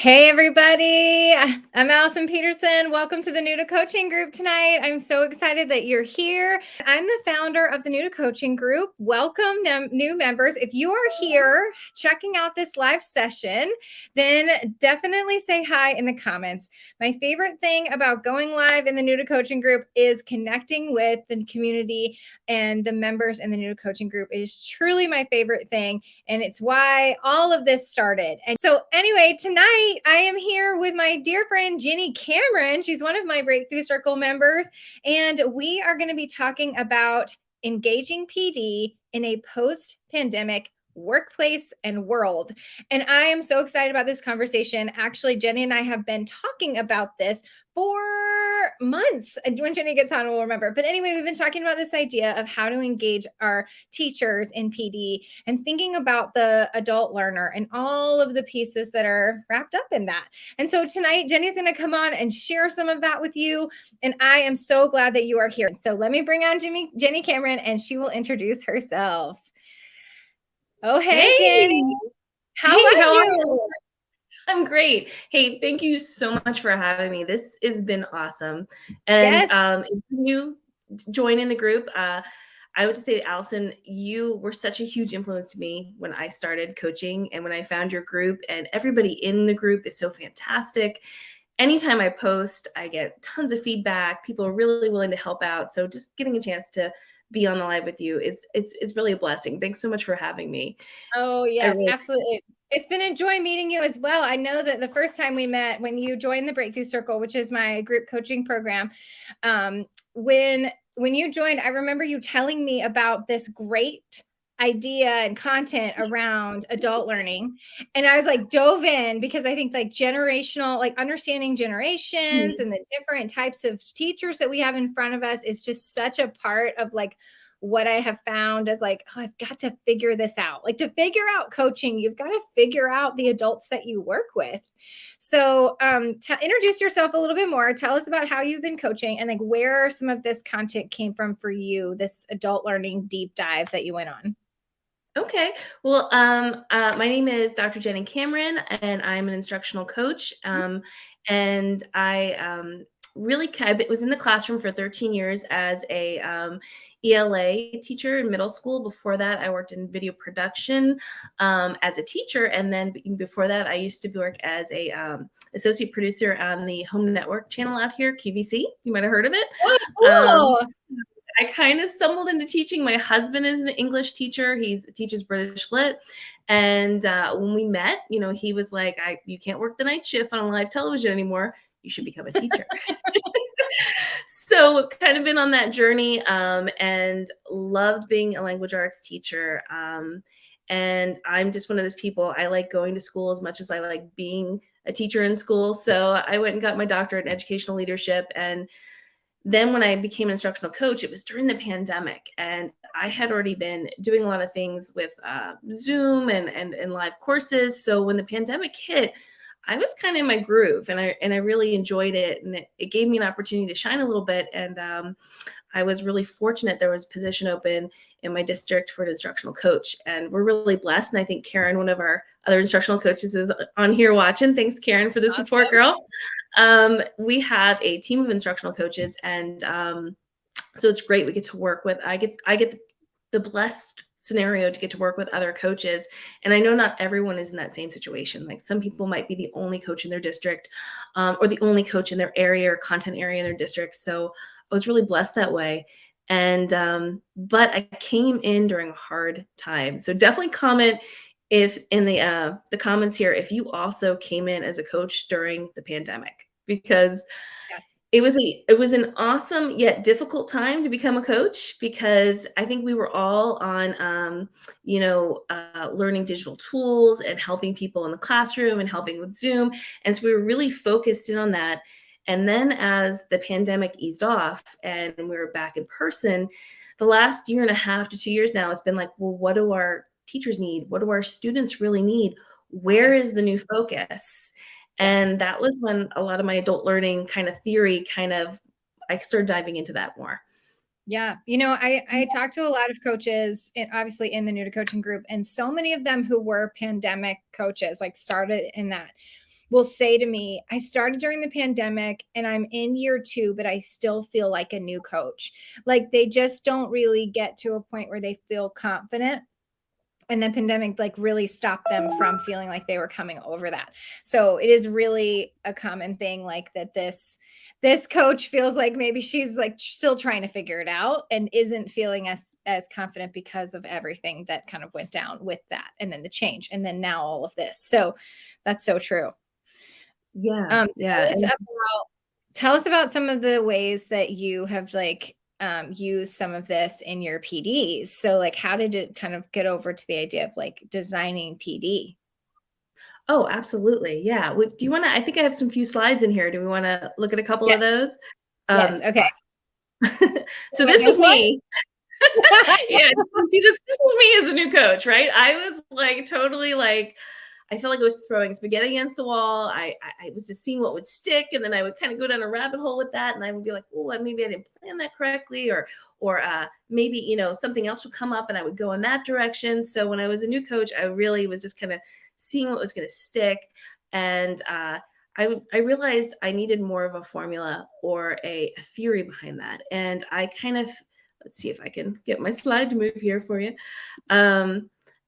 Hey, everybody. I'm Allison Peterson. Welcome to the New to Coaching group tonight. I'm so excited that you're here. I'm the founder of the New to Coaching group. Welcome, new members. If you are here checking out this live session, then definitely say hi in the comments. My favorite thing about going live in the New to Coaching group is connecting with the community and the members in the New to Coaching group. It is truly my favorite thing, and it's why all of this started. And so anyway, tonight, I am here with my dear friend, Jenny Cameron. She's one of my Breakthrough Circle members, and we are going to be talking about engaging PD in a post-pandemic workplace and world. And I am so excited about this conversation. Actually, Jenny and I have been talking about this for months. And when Jenny gets on, we'll remember. But anyway, we've been talking about this idea of how to engage our teachers in PD and thinking about the adult learner and all of the pieces that are wrapped up in that. And so tonight, Jenny's going to come on and share some of that with you. And I am so glad that you are here. So let me bring on Jenny Cameron, and she will introduce herself. Oh, hey, Jenny. How are you? I'm great. Hey, thank you so much for having me. This has been awesome. And Yes. if you join in the group, I would say, Allison, you were such a huge influence to me when I started coaching and when I found your group, and everybody in the group is so fantastic. Anytime I post, I get tons of feedback. People are really willing to help out. So just getting a chance to be on the live with you is really a blessing. Thanks so much for having me. Oh, I yes, really absolutely. It's been a joy meeting you as well. I know that the first time we met, when you joined the Breakthrough Circle, which is my group coaching program, when you joined, I remember you telling me about this great idea and content around adult learning. And I was like dove in because I think like generational, like understanding generations and the different types of teachers that we have in front of us is just such a part of like what I have found is like, oh, I've got to figure this out. Like to figure out coaching, you've got to figure out the adults that you work with. So introduce yourself a little bit more. Tell us about how you've been coaching and like where some of this content came from for you, this adult learning deep dive that you went on. Okay. Well, my name is Dr. Jenny Cameron, and I'm an instructional coach. And I really was in the classroom for 13 years as a ELA teacher in middle school. Before that, I worked in video production as a teacher. And then before that, I used to work as a associate producer on the Home Network channel out here, QVC. You might have heard of it. Oh, cool. I kind of stumbled into teaching. My husband is an English teacher. He teaches British Lit. And when we met, he was like, you can't work the night shift on live television anymore. You should become a teacher. So kind of been on that journey and loved being a language arts teacher. And I'm just one of those people. I like going to school as much as I like being a teacher in school. So I went and got my doctorate in educational leadership. And then when I became an instructional coach, it was during the pandemic, and I had already been doing a lot of things with Zoom and live courses. So when the pandemic hit, I was kind of in my groove, and I really enjoyed it, and it gave me an opportunity to shine a little bit. And I was really fortunate there was a position open in my district for an instructional coach, and we're really blessed. And I think Karen, one of our other instructional coaches, is on here watching. Thanks, Karen, for the support, girl. We have a team of instructional coaches, and so it's great. We get to work with. I get the blessed scenario to get to work with other coaches, and I know not everyone is in that same situation. Like some people might be the only coach in their district, or the only coach in their area or content area in their district. So I was really blessed that way. And but I came in during a hard time. So definitely comment if in the comments here if you also came in as a coach during the pandemic, because Yes. it was an awesome yet difficult time to become a coach, because I think we were all on learning digital tools and helping people in the classroom and helping with Zoom, and so we were really focused in on that. And then as the pandemic eased off and we were back in person, the last year and a half to 2 years now, it's been like, well, what do our teachers need? What do our students really need? Where is the new focus? And that was when a lot of my adult learning kind of theory I started diving into that more. Yeah. I talked to a lot of coaches, obviously in the New to Coaching group, and so many of them who were pandemic coaches, like started in that. will say to me, I started during the pandemic and I'm in year 2, but I still feel like a new coach. Like they just don't really get to a point where they feel confident, and the pandemic like really stopped them from feeling like they were coming over that. So it is really a common thing, like that this coach feels like maybe she's like still trying to figure it out and isn't feeling as confident because of everything that kind of went down with that, and then the change, and then now all of this. So that's so true. Yeah. Yeah. Tell us about some of the ways that you have like used some of this in your PDs. So like how did it kind of get over to the idea of like designing PD? Oh, absolutely. Yeah. Do you want to, I think I have some few slides in here. Do we want to look at a couple of Yes. those? Yes. Okay. Awesome. So Wait, this was this one? me. Yeah. See, this was me as a new coach, right? I was like totally like, I felt like I was throwing spaghetti against the wall. I was just seeing what would stick, and then I would kind of go down a rabbit hole with that, and I would be like, oh, maybe I didn't plan that correctly, or maybe something else would come up, and I would go in that direction. So when I was a new coach, I really was just kind of seeing what was going to stick, and I realized I needed more of a formula or a theory behind that, and I kind of, let's see if I can get my slide to move here for you.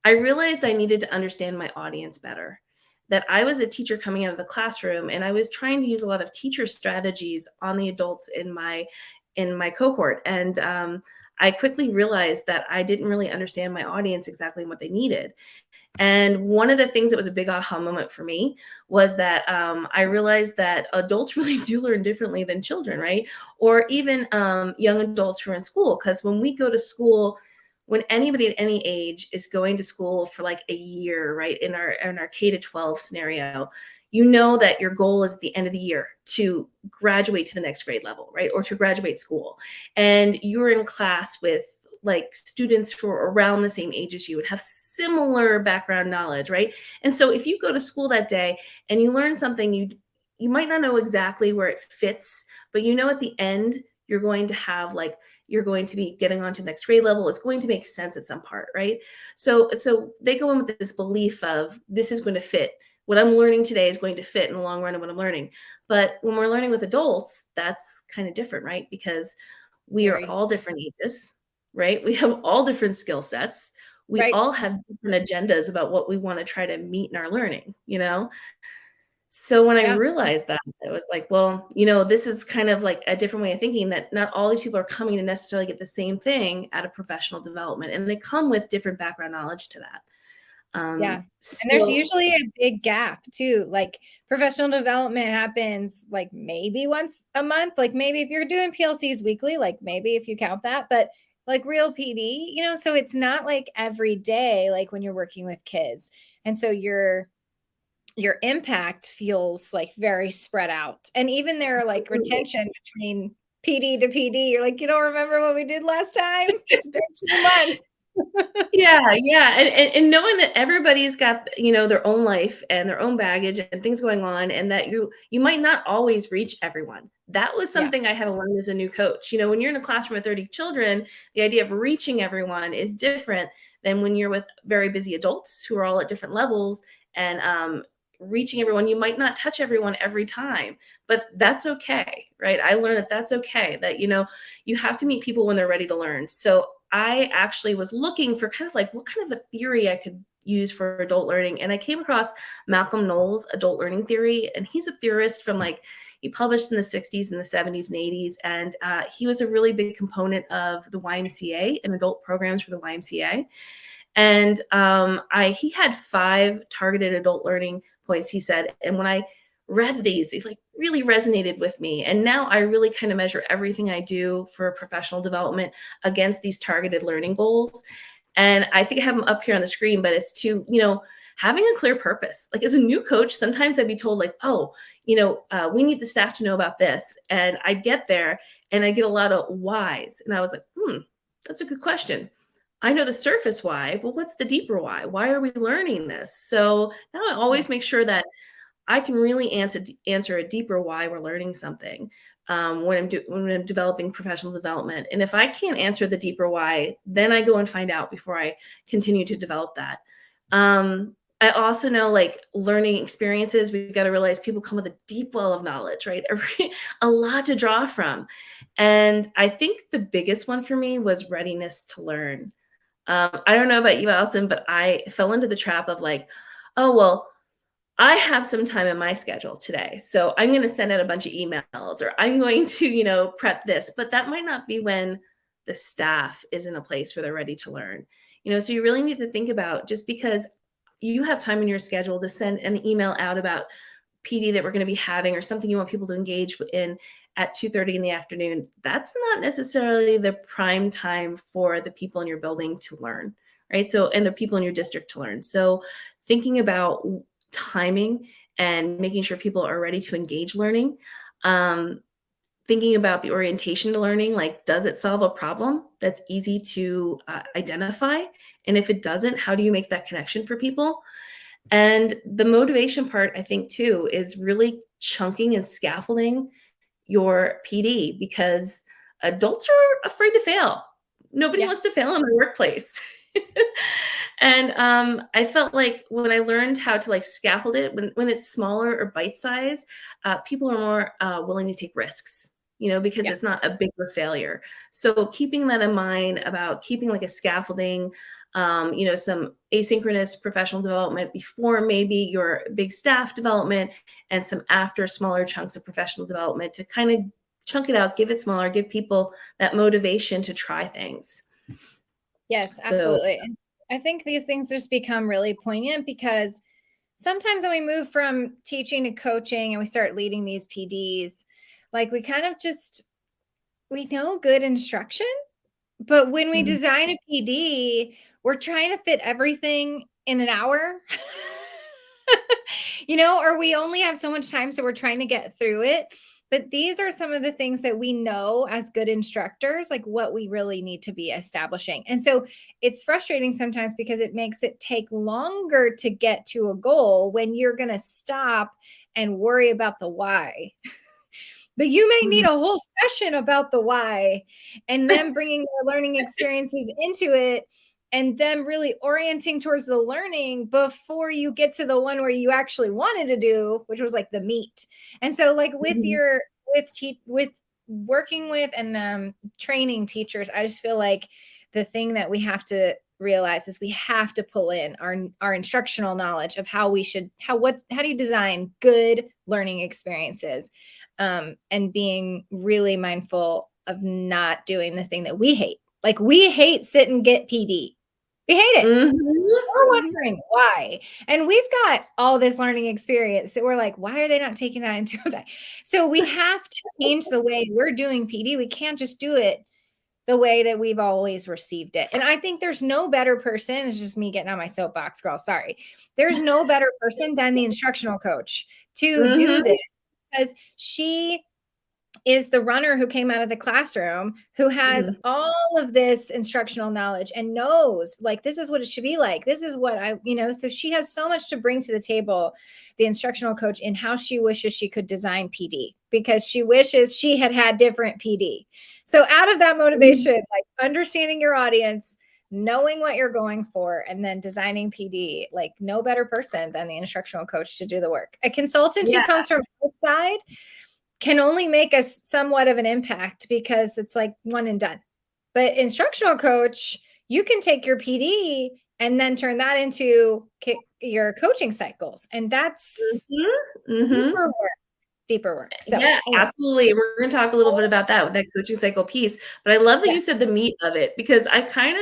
I realized I needed to understand my audience better, that I was a teacher coming out of the classroom, and I was trying to use a lot of teacher strategies on the adults in my cohort. And I quickly realized that I didn't really understand my audience exactly what they needed. And one of the things that was a big aha moment for me was that I realized that adults really do learn differently than children, right? Or even young adults who are in school. Because when we go to school, when anybody at any age is going to school for like a year, right, in our K to 12 scenario, you know that your goal is at the end of the year to graduate to the next grade level, right, or to graduate school. And you're in class with like students who are around the same age as you would have similar background knowledge, right? And so if you go to school that day and you learn something, you might not know exactly where it fits, but at the end you're going to have like, you're going to be getting on to the next grade level. It's going to make sense at some part, right? So they go in with this belief of this is going to fit. What I'm learning today is going to fit in the long run of what I'm learning. But when we're learning with adults, that's kind of different, right? Because we are all different ages, right? We have all different skill sets. We Right. all have different agendas about what we want to try to meet in our learning, So when I Yeah. realized that, it was like, well, this is kind of like a different way of thinking, that not all these people are coming to necessarily get the same thing out of professional development, and they come with different background knowledge to that. Yeah. And there's usually a big gap too. Like professional development happens like maybe once a month. Like maybe if you're doing PLCs weekly, like maybe if you count that, but like real PD, so it's not like every day, like when you're working with kids. And so your impact feels like very spread out. And even their like retention between PD to PD, you're like, you don't remember what we did last time? It's been 2 months. Yeah, and knowing that everybody's got their own life and their own baggage and things going on, and that you might not always reach everyone. That was something I had to learn as a new coach. When you're in a classroom of 30 children, the idea of reaching everyone is different than when you're with very busy adults who are all at different levels, and reaching everyone, you might not touch everyone every time, but that's okay, right? I learned that that's okay, that you have to meet people when they're ready to learn. So I actually was looking for kind of like what kind of a theory I could use for adult learning. And I came across Malcolm Knowles' adult learning theory. And he's a theorist from he published in the 60s and the 70s and 80s. And he was a really big component of the YMCA and adult programs for the YMCA. And he had 5 targeted adult learning points, he said. And when I read these, they like really resonated with me. And now I really kind of measure everything I do for professional development against these targeted learning goals. And I think I have them up here on the screen, but it's to, having a clear purpose. Like as a new coach, sometimes I'd be told like, oh, we need the staff to know about this. And I'd get there and I get a lot of whys. And I was like, that's a good question. I know the surface why, but what's the deeper why? Why are we learning this? So now I always make sure that I can really answer a deeper why we're learning something when I'm developing professional development. And if I can't answer the deeper why, then I go and find out before I continue to develop that. I also know, like, learning experiences, we've got to realize people come with a deep well of knowledge, right? A lot to draw from. And I think the biggest one for me was readiness to learn. I don't know about you, Allison, but I fell into the trap of like, oh, well, I have some time in my schedule today. So I'm going to send out a bunch of emails, or I'm going to, prep this, but that might not be when the staff is in a place where they're ready to learn. So you really need to think about, just because you have time in your schedule to send an email out about PD that we're going to be having, or something you want people to engage in at 2:30 in the afternoon, that's not necessarily the prime time for the people in your building to learn, right? So, and the people in your district to learn. So thinking about timing and making sure people are ready to engage learning. Thinking about the orientation to learning, like, does it solve a problem that's easy to identify? And if it doesn't, how do you make that connection for people? And the motivation part, I think, too, is really chunking and scaffolding your PD, because adults are afraid to fail. Nobody Yeah. wants to fail in the workplace. And I felt like when I learned how to like scaffold it, when it's smaller or bite size, people are more willing to take risks, because Yeah. it's not a bigger failure. So keeping that in mind about keeping like a scaffolding, some asynchronous professional development before maybe your big staff development, and some after smaller chunks of professional development to kind of chunk it out, give it smaller, give people that motivation to try things. Yes, So, absolutely. I think these things just become really poignant because sometimes when we move from teaching to coaching and we start leading these PDs, like we kind of just, we know good instruction, but when we mhm. design a PD, we're trying to fit everything in an hour. Or we only have so much time, so we're trying to get through it. But these are some of the things that we know as good instructors, like what we really need to be establishing. And so it's frustrating sometimes because it makes it take longer to get to a goal when you're going to stop and worry about the why. But you may need Mhm. a whole session about the why, and then bringing their learning experiences into it, and then really orienting towards the learning before you get to the one where you actually wanted to do, which was like the meat. And so like Mhm. with working with and training teachers, I just feel like the thing that we have to realize is we have to pull in our instructional knowledge of how do you design good learning experiences, and being really mindful of not doing the thing that we hate. Like we hate sit and get PD. We hate it. We're Mhm. wondering why. And we've got all this learning experience that we're like, why are they not taking that into effect? So we have to change the way we're doing PD. We can't just do it the way that we've always received it. And I think there's no better person. It's just me getting on my soapbox, girl. Sorry. There's no better person than the instructional coach to do Mhm. this, because she is the runner who came out of the classroom, who has Mhm. all of this instructional knowledge and knows like this is what it should be like. This is what so she has so much to bring to the table, the instructional coach, in how she wishes she could design PD, because she wishes she had had different PD. So out of that Mhm. motivation, like understanding your audience, knowing what you're going for, and then designing PD, like no better person than the instructional coach to do the work. A consultant who Yeah. comes from outside can only make a somewhat of an impact because it's like one and done. But instructional coach, you can take your PD and then turn that into your coaching cycles. And that's Mhm. Mhm. deeper work, deeper work. So Yeah, anyway, absolutely. We're going to talk a little bit about that with that coaching cycle piece. But I love that you yes. said the meat of it, because I kind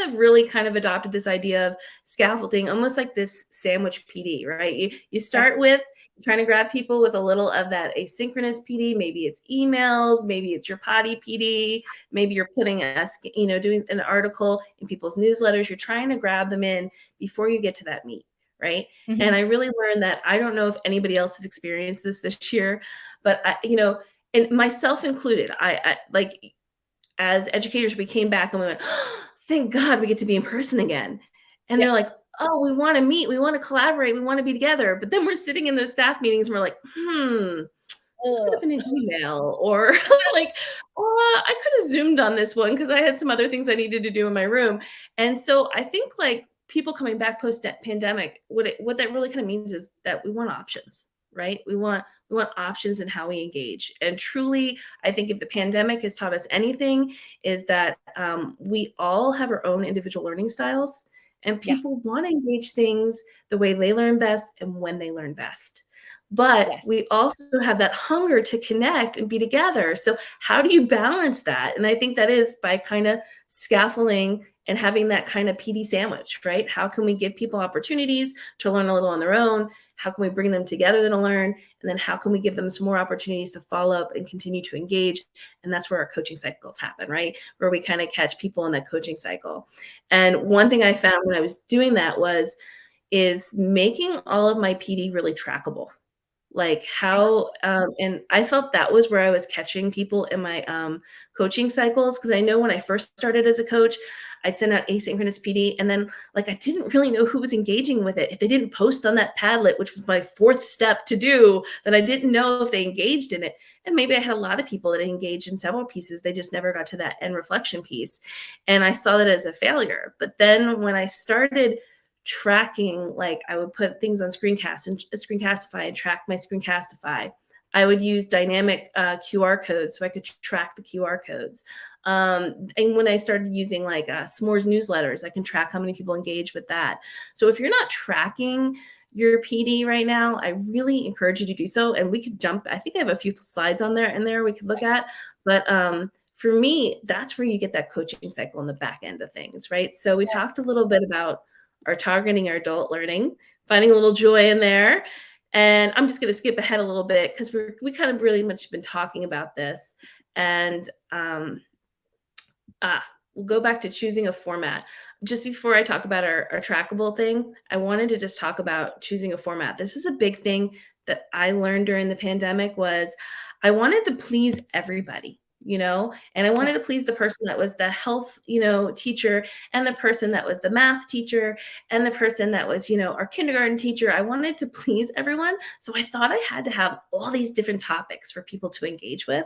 of adopted this idea of scaffolding, almost like this sandwich PD, right? You Yeah. start with trying to grab people with a little of that asynchronous PD. Maybe it's emails, maybe it's your potty PD, maybe you're putting us, doing an article in people's newsletters. You're trying to grab them in before you get to that meat, right? And Mhm. I really learned that. I don't know if anybody else has experienced this year, but and myself included, I like, as educators, we came back and we went, oh, thank God we get to be in person again. And Yeah. they're like, oh, we want to meet, we want to collaborate, we want to be together. But then we're sitting in those staff meetings and we're like, this could have Ugh. been an email, or like, oh, I could have zoomed on this one because I had some other things I needed to do in my room. And so I think like people coming back post pandemic, what that really kind of means is that we want options, right? We want options in how we engage. And truly, I think if the pandemic has taught us anything, is that we all have our own individual learning styles, and Yeah. people want to engage things the way they learn best and when they learn best. But Yes. we also have that hunger to connect and be together. So how do you balance that? And I think that is by kind of scaffolding and having that kind of PD sandwich, right? How can we give people opportunities to learn a little on their own? How can we bring them together to learn? And then how can we give them some more opportunities to follow up and continue to engage? And that's where our coaching cycles happen, right? Where we kind of catch people in that coaching cycle. And one thing I found when I was doing that is making all of my PD really trackable. Like how, and I felt that was where I was catching people in my coaching cycles. Cause I know when I first started as a coach, I'd send out asynchronous PD, and then like I didn't really know who was engaging with it. If they didn't post on that Padlet, which was my fourth step to do, then I didn't know if they engaged in it. And maybe I had a lot of people that engaged in several pieces. They just never got to that end reflection piece. And I saw that as a failure. But then when I started tracking, like I would put things on Screencast and Screencastify and track my Screencastify. I would use dynamic QR codes so I could track the QR codes. And when I started using like S'mores newsletters, I can track how many people engage with that. So if you're not tracking your PD right now, I really encourage you to do so. And we could jump, I think I have a few slides on there we could look at. But for me, that's where you get that coaching cycle on the back end of things, right? So we talked a little bit about our targeting our adult learning, finding a little joy in there. And I'm just going to skip ahead a little bit because we kind of really much been talking about this. And we'll go back to choosing a format. Just before I talk about our trackable thing, I wanted to just talk about choosing a format. This was a big thing that I learned during the pandemic was I wanted to please everybody. And I wanted to please the person that was the health, teacher, and the person that was the math teacher, and the person that was, our kindergarten teacher. I wanted to please everyone. So I thought I had to have all these different topics for people to engage with.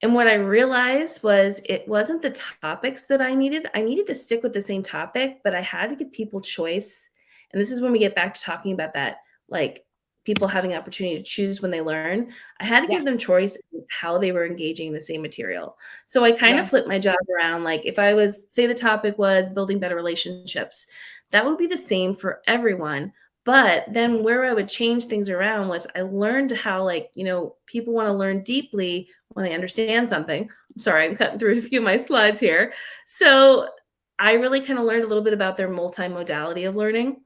And what I realized was it wasn't the topics that I needed. I needed to stick with the same topic, but I had to give people choice. And this is when we get back to talking about that, like people having opportunity to choose when they learn. I had to give them choice in how they were engaging in the same material. So I kind of flipped my job around. Like if I was, say the topic was building better relationships, that would be the same for everyone. But then where I would change things around was I learned how people want to learn deeply when they understand something. I'm sorry, I'm cutting through a few of my slides here. So I really kind of learned a little bit about their multimodality of learning.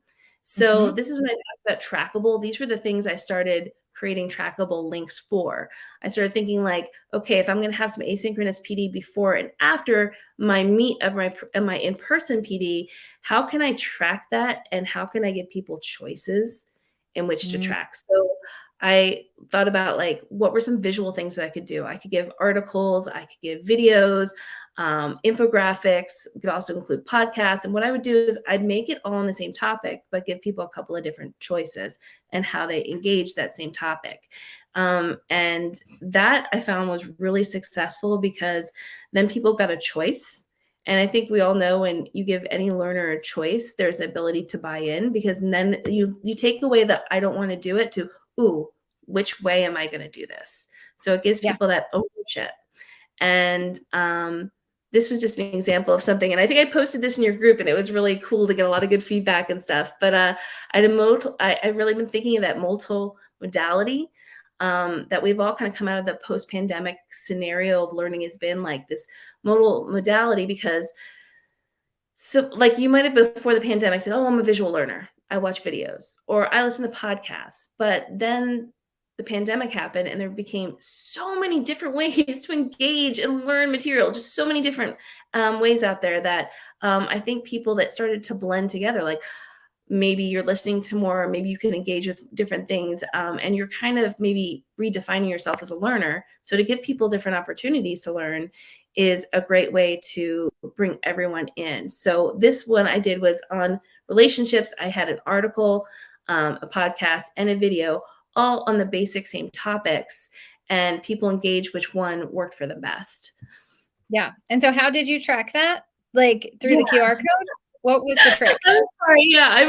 So this is when I talk about trackable. These were the things I started creating trackable links for. I started thinking like, okay, if I'm going to have some asynchronous PD before and after my meet of my in-person PD, how can I track that? And how can I give people choices in which to track? So I thought about like, what were some visual things that I could do? I could give articles, I could give videos, infographics. We could also include podcasts. And what I would do is I'd make it all on the same topic, but give people a couple of different choices and how they engage that same topic. And that I found was really successful because then people got a choice. And I think we all know when you give any learner a choice, there's the ability to buy in, because then you take away the I don't want to do it to, ooh, which way am I going to do this? So it gives people that ownership. And this was just an example of something. And I think I posted this in your group, and it was really cool to get a lot of good feedback and stuff. But I've really been thinking of that multimodality, that we've all kind of come out of the post-pandemic scenario of learning has been like this modality, because so like you might have before the pandemic said, oh, I'm a visual learner. I watch videos or I listen to podcasts. But then the pandemic happened and there became so many different ways to engage and learn material, just so many different ways out there that I think people that started to blend together, like maybe you're listening to more, maybe you can engage with different things, and you're kind of maybe redefining yourself as a learner. So to give people different opportunities to learn is a great way to bring everyone in. So this one I did was on relationships. I had an article, a podcast, and a video, all on the basic same topics, and people engage which one worked for them best. Yeah. And so how did you track that? Like through the QR code? What was the trick? I'm sorry. Yeah, I'm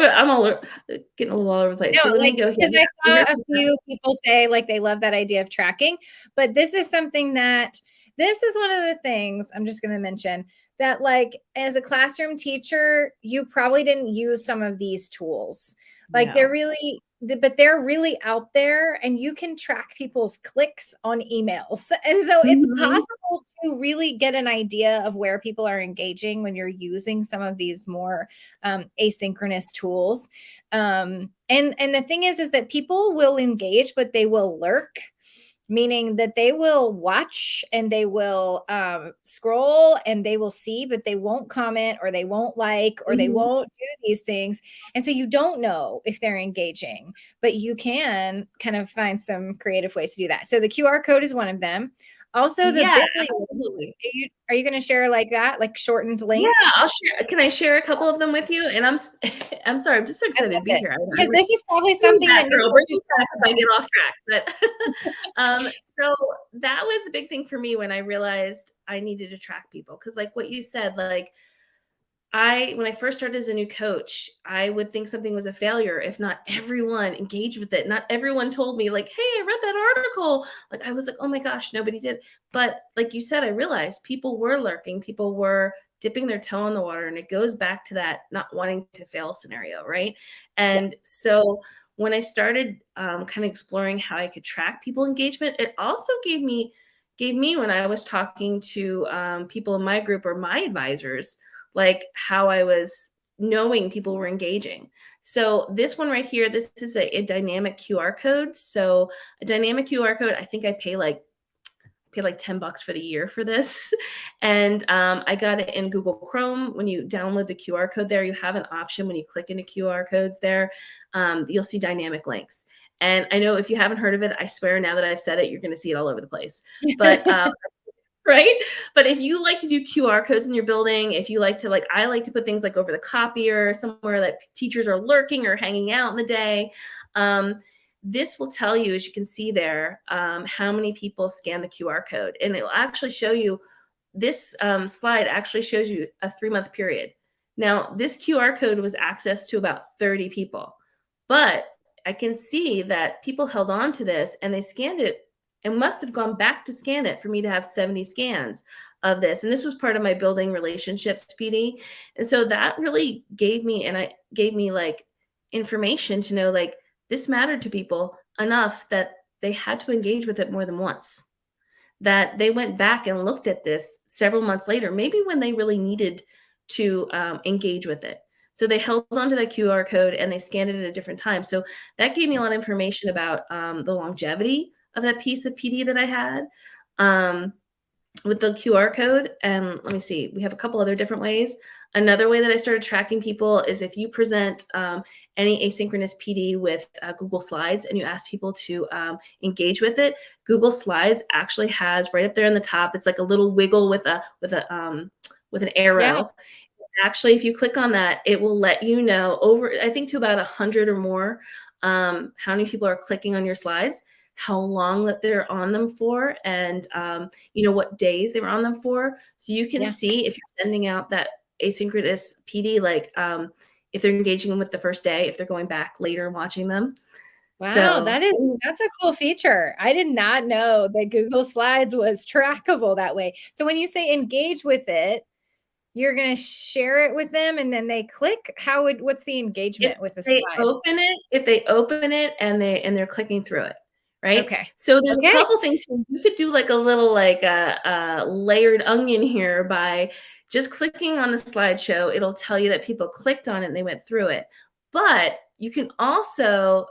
getting a little all over the place. No, So let like, me go here. because Yeah, I saw a few people say, like, they love that idea of tracking, but this is something that this is one of the things I'm just gonna mention that, like, as a classroom teacher, you probably didn't use some of these tools. Like, they're no. really but they're really out there, and you can track people's clicks on emails, and so it's Mhm. possible to really get an idea of where people are engaging when you're using some of these more, asynchronous tools. And the thing is that people will engage, but they will lurk, meaning that they will watch and they will scroll and they will see, but they won't comment or they won't like or they Mhm. won't do these things. And so you don't know if they're engaging, but you can kind of find some creative ways to do that. So the QR code is one of them. Also, the Yeah, Bitly, absolutely. are you going to share like that, like shortened Yeah, links? I'll share. Can I share a couple of them with you? And I'm sorry, I'm just so I excited to love be this here. because I'm this is probably bring something back, that new girl, bring coaches me back if I don't get know. off track. But so that was a big thing for me when I realized I needed to track people. Cause like what you said, like when I first started as a new coach, I would think something was a failure if not everyone engaged with it. Not everyone told me, like, hey, I read that article. Like I was like, oh my gosh, nobody did. But like you said, I realized people were lurking, people were dipping their toe in the water. And it goes back to that not wanting to fail scenario, right? Yeah. And so when I started kind of exploring how I could track people engagement, it also gave me when I was talking to people in my group or my advisors, like how I was knowing people were engaging. So this one right here, this is a dynamic QR code. So a dynamic QR code, I think I pay like $10 for the year for this. And I got it in Google Chrome. When you download the QR code there, you have an option when you click into QR codes there, you'll see dynamic links. And I know if you haven't heard of it, I swear now that I've said it, you're going to see it all over the place. But right? But if you like to do QR codes in your building, if you like to I like to put things like over the copier, somewhere that teachers are lurking or hanging out in the day. This will tell you, as you can see there, how many people scan the QR code. And it will actually show you, this slide actually shows you a 3-month period. Now, this QR code was accessed to about 30 people, but I can see that people held on to this and they scanned it and must have gone back to scan it for me to have 70 scans of this. And this was part of my building relationships PD. And so that really gave me like information to know, like, this mattered to people enough that they had to engage with it more than once. That they went back and looked at this several months later, maybe when they really needed to engage with it. So they held onto that QR code and they scanned it at a different time. So that gave me a lot of information about the longevity of that piece of PD that I had. With the QR code. And let me see, we have a couple other different ways. Another way that I started tracking people is if you present any asynchronous PD with Google Slides and you ask people to engage with it, Google Slides actually has right up there in the top, it's like a little wiggle with an Yeah. arrow. Actually, if you click on that, it will let you know over, I think, to about 100 or more, how many people are clicking on your slides, how long that they're on them for, and what days they were on them for. So you can Yeah. see if you're sending out that asynchronous PD, like if they're engaging with the first day, if they're going back later and watching them. Wow, So that's a cool feature. I did not know that Google Slides was trackable that way. So when you say engage with it, you're gonna share it with them and then they click? What's the if engagement with a they slide? open it, and they're clicking through it, right? Okay. So there's a Okay. couple things you could do, like a little like a layered onion here by just clicking on the slideshow. It'll tell you that people clicked on it and they went through it. But you can also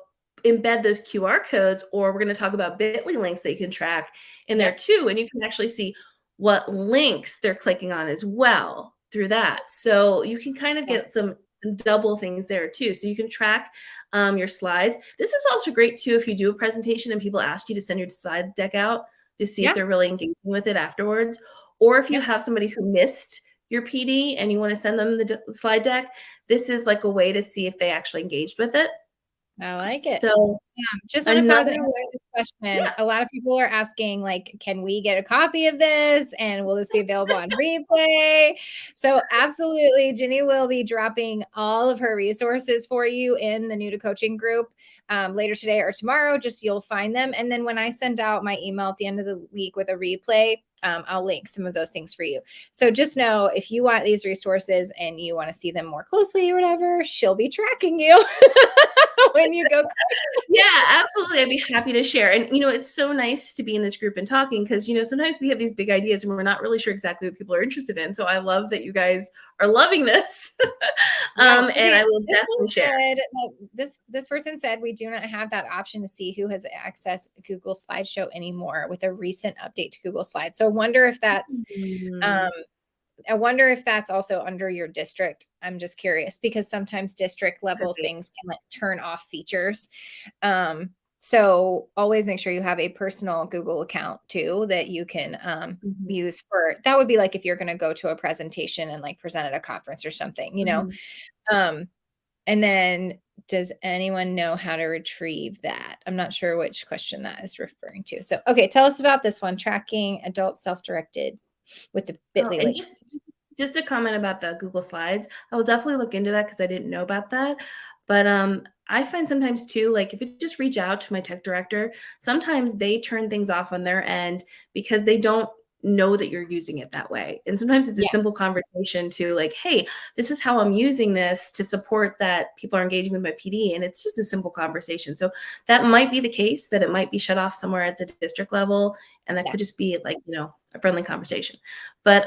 embed those QR codes, or we're going to talk about Bitly links that you can track in there Yeah. too, and you can actually see what links they're clicking on as well through that. So you can kind of Yeah. get some double things there too. So you can track your slides. This is also great too if you do a presentation and people ask you to send your slide deck out to see if Yeah. they're really engaging with it afterwards. Or if you Yeah. have somebody who missed your PD and you want to send them the slide deck, this is like a way to see if they actually engaged with it. I like it. So Just want to pause and another answer way, this question. yeah. A lot of people are asking, like, can we get a copy of this? And will this be available on replay? So, absolutely, Ginny will be dropping all of her resources for you in the New to Coaching group later today or tomorrow. Just you'll find them. And then when I send out my email at the end of the week with a replay, I'll link some of those things for you. So just know if you want these resources and you want to see them more closely or whatever, she'll be tracking you when you go. Yeah, absolutely. I'd be happy to share. And, it's so nice to be in this group and talking because, sometimes we have these big ideas and we're not really sure exactly what people are interested in. So I love that you guys are loving this. Yeah, And okay, I will this one definitely share. said this person said we do not have that option to see who has accessed Google Slideshow anymore with a recent update to Google Slides. So I wonder if that's I wonder if that's also under your district. I'm just curious because sometimes district level things can like turn off features. So always make sure you have a personal Google account too that you can use for that would be like if you're going to go to a presentation and like present at a conference or something, and then does anyone know how to retrieve that? I'm not sure which question that is referring to. So, okay, tell us about this one, tracking adult self-directed with the Bitly And link. just a comment about the Google Slides. I will definitely look into that because I didn't know about that. But I find sometimes too, like if you just reach out to my tech director, sometimes they turn things off on their end because they don't know that you're using it that way. And sometimes it's a simple conversation to like, hey, this is how I'm using this to support that people are engaging with my PD. And it's just a simple conversation. So that might be the case that it might be shut off somewhere at the district level. And that could just be like, a friendly conversation. But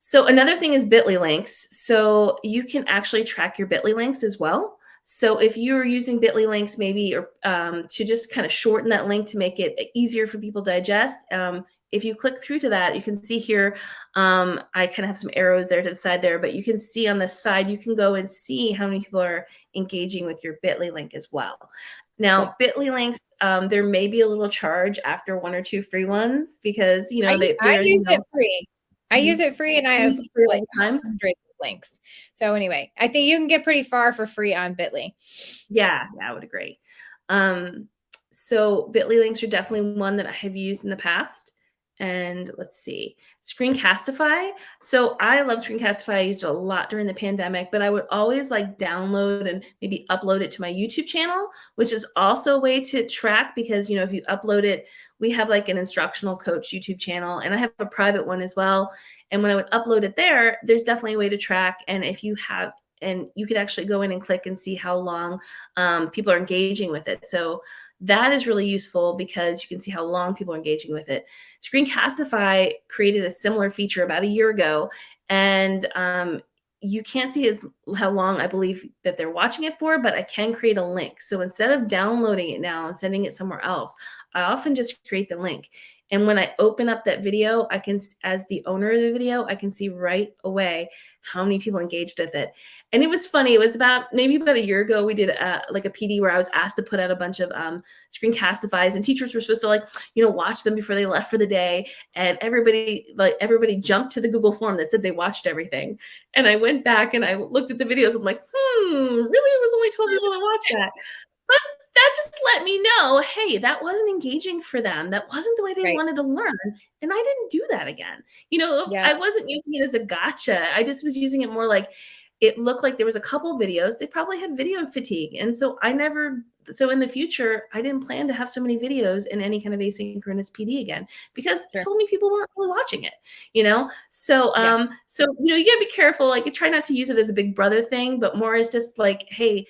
so another thing is Bitly links. So you can actually track your Bitly links as well. So if you're using Bitly links, maybe or to just kind of shorten that link to make it easier for people to digest, if you click through to that, you can see here, I kind of have some arrows there to the side there, but you can see on the side, you can go and see how many people are engaging with your Bitly link as well. Now, Bitly links, there may be a little charge after one or two free ones because, I use it free. I use it free and I have like hundreds of links. So anyway, I think you can get pretty far for free on Bitly. Yeah, I would agree. So Bitly links are definitely one that I have used in the past. And let's see, Screencastify. So I love Screencastify. I used it a lot during the pandemic, but I would always like download and maybe upload it to my YouTube channel, which is also a way to track because, if you upload it, we have like an instructional coach YouTube channel and I have a private one as well. And when I would upload it there, there's definitely a way to track. And if you have, and you could actually go in and click and see how long people are engaging with it. So that is really useful because you can see how long people are engaging with it. Screencastify created a similar feature about a year ago, and you can't see how long I believe that they're watching it for, but I can create a link. So instead of downloading it now and sending it somewhere else, I often just create the link. And when I open up that video, I can, as the owner of the video, I can see right away how many people engaged with it. And it was funny. It was maybe about a year ago, we did like a PD where I was asked to put out a bunch of Screencastifies and teachers were supposed to watch them before they left for the day. And everybody jumped to the Google form that said they watched everything. And I went back and I looked at the videos. I'm like, really? It was only 12 people that watched that. But that just let me know, hey, that wasn't engaging for them. That wasn't the way they wanted to learn. And I didn't do that again. I wasn't using it as a gotcha. I just was using it more like it looked like there was a couple videos. They probably had video fatigue. And so so in the future, I didn't plan to have so many videos in any kind of asynchronous PD again, because it told me people weren't really watching it, So, you gotta be careful. Like you try not to use it as a big brother thing, but more as just like, hey,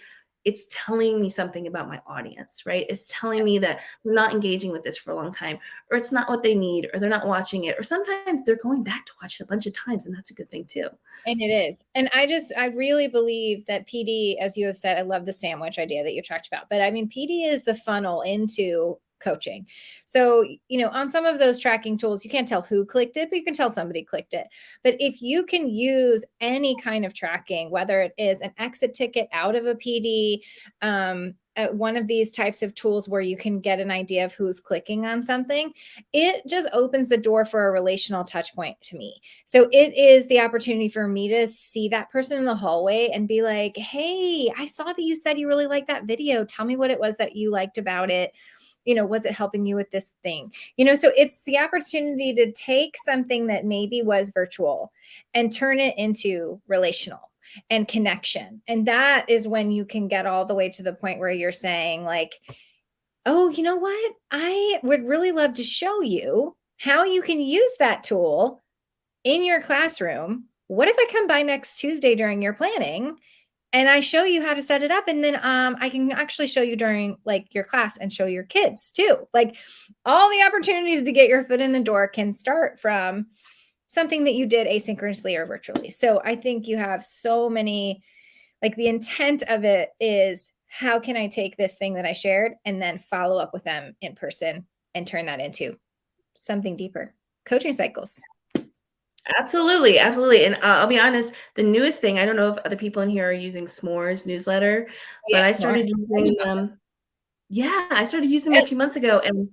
it's telling me something about my audience, right? It's telling me that they're not engaging with this for a long time, or it's not what they need, or they're not watching it, or sometimes they're going back to watch it a bunch of times, and that's a good thing too. And it is. And I really believe that PD, as you have said, I love the sandwich idea that you talked about, but I mean, PD is the funnel into coaching. So, on some of those tracking tools, you can't tell who clicked it, but you can tell somebody clicked it. But if you can use any kind of tracking, whether it is an exit ticket out of a PD, one of these types of tools where you can get an idea of who's clicking on something, it just opens the door for a relational touch point to me. So it is the opportunity for me to see that person in the hallway and be like, hey, I saw that you said you really liked that video. Tell me what it was that you liked about it. Was it helping you with this thing? So it's the opportunity to take something that maybe was virtual and turn it into relational and connection. And that is when you can get all the way to the point where you're saying like, oh, you know what? I would really love to show you how you can use that tool in your classroom. What if I come by next Tuesday during your planning and I show you how to set it up? And then I can actually show you during like your class and show your kids too. Like all the opportunities to get your foot in the door can start from something that you did asynchronously or virtually. So I think you have so many, like the intent of it is, how can I take this thing that I shared and then follow up with them in person and turn that into something deeper? Coaching cycles. Absolutely. Absolutely. And I'll be honest, the newest thing, I don't know if other people in here are using S'mores newsletter, but I Yes, more. started using them. Yeah, I started using them a Yes. few months ago and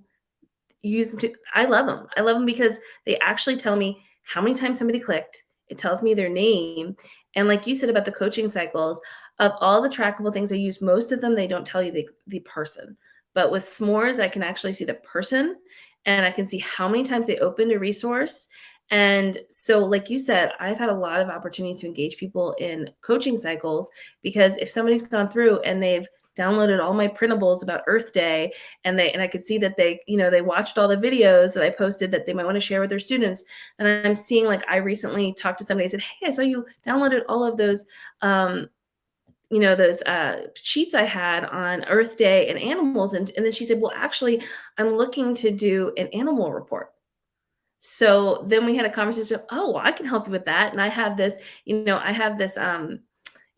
use them I love them. I love them because they actually tell me how many times somebody clicked. It tells me their name. And like you said about the coaching cycles, of all the trackable things I use, most of them, they don't tell you the person. But with S'mores, I can actually see the person and I can see how many times they opened a resource. And so, like you said, I've had a lot of opportunities to engage people in coaching cycles because if somebody's gone through and they've downloaded all my printables about Earth Day and I could see that they watched all the videos that I posted that they might want to share with their students. And I'm seeing, like, I recently talked to somebody and said, hey, I saw you downloaded all of those those sheets I had on Earth Day and animals. And then she said, well, actually, I'm looking to do an animal report. So then we had a conversation. Oh, well, I can help you with that. And I have this,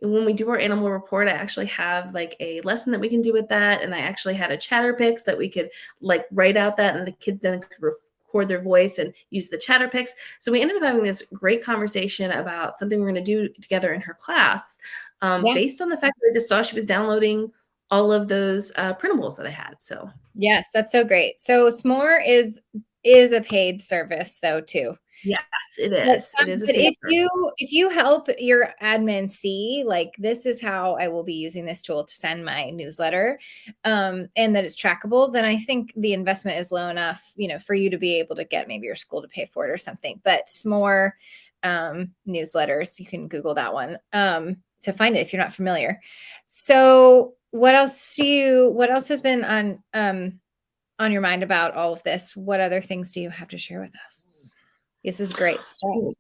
when we do our animal report, I actually have like a lesson that we can do with that. And I actually had a Chatterpix that we could like write out that, and the kids then could record their voice and use the Chatterpix. So we ended up having this great conversation about something we're going to do together in her class, based on the fact that I just saw she was downloading all of those printables that I had. So yes, that's so great. So S'more is a paid service though too. yes, it is. It is. But if you help your admin see, like, this is how I will be using this tool to send my newsletter, and that it's trackable, then I think the investment is low enough, for you to be able to get maybe your school to pay for it or something. But S'more newsletters, you can Google that one to find it if you're not familiar. So what else has been on your mind about all of this? What other things do you have to share with us? This is great stuff.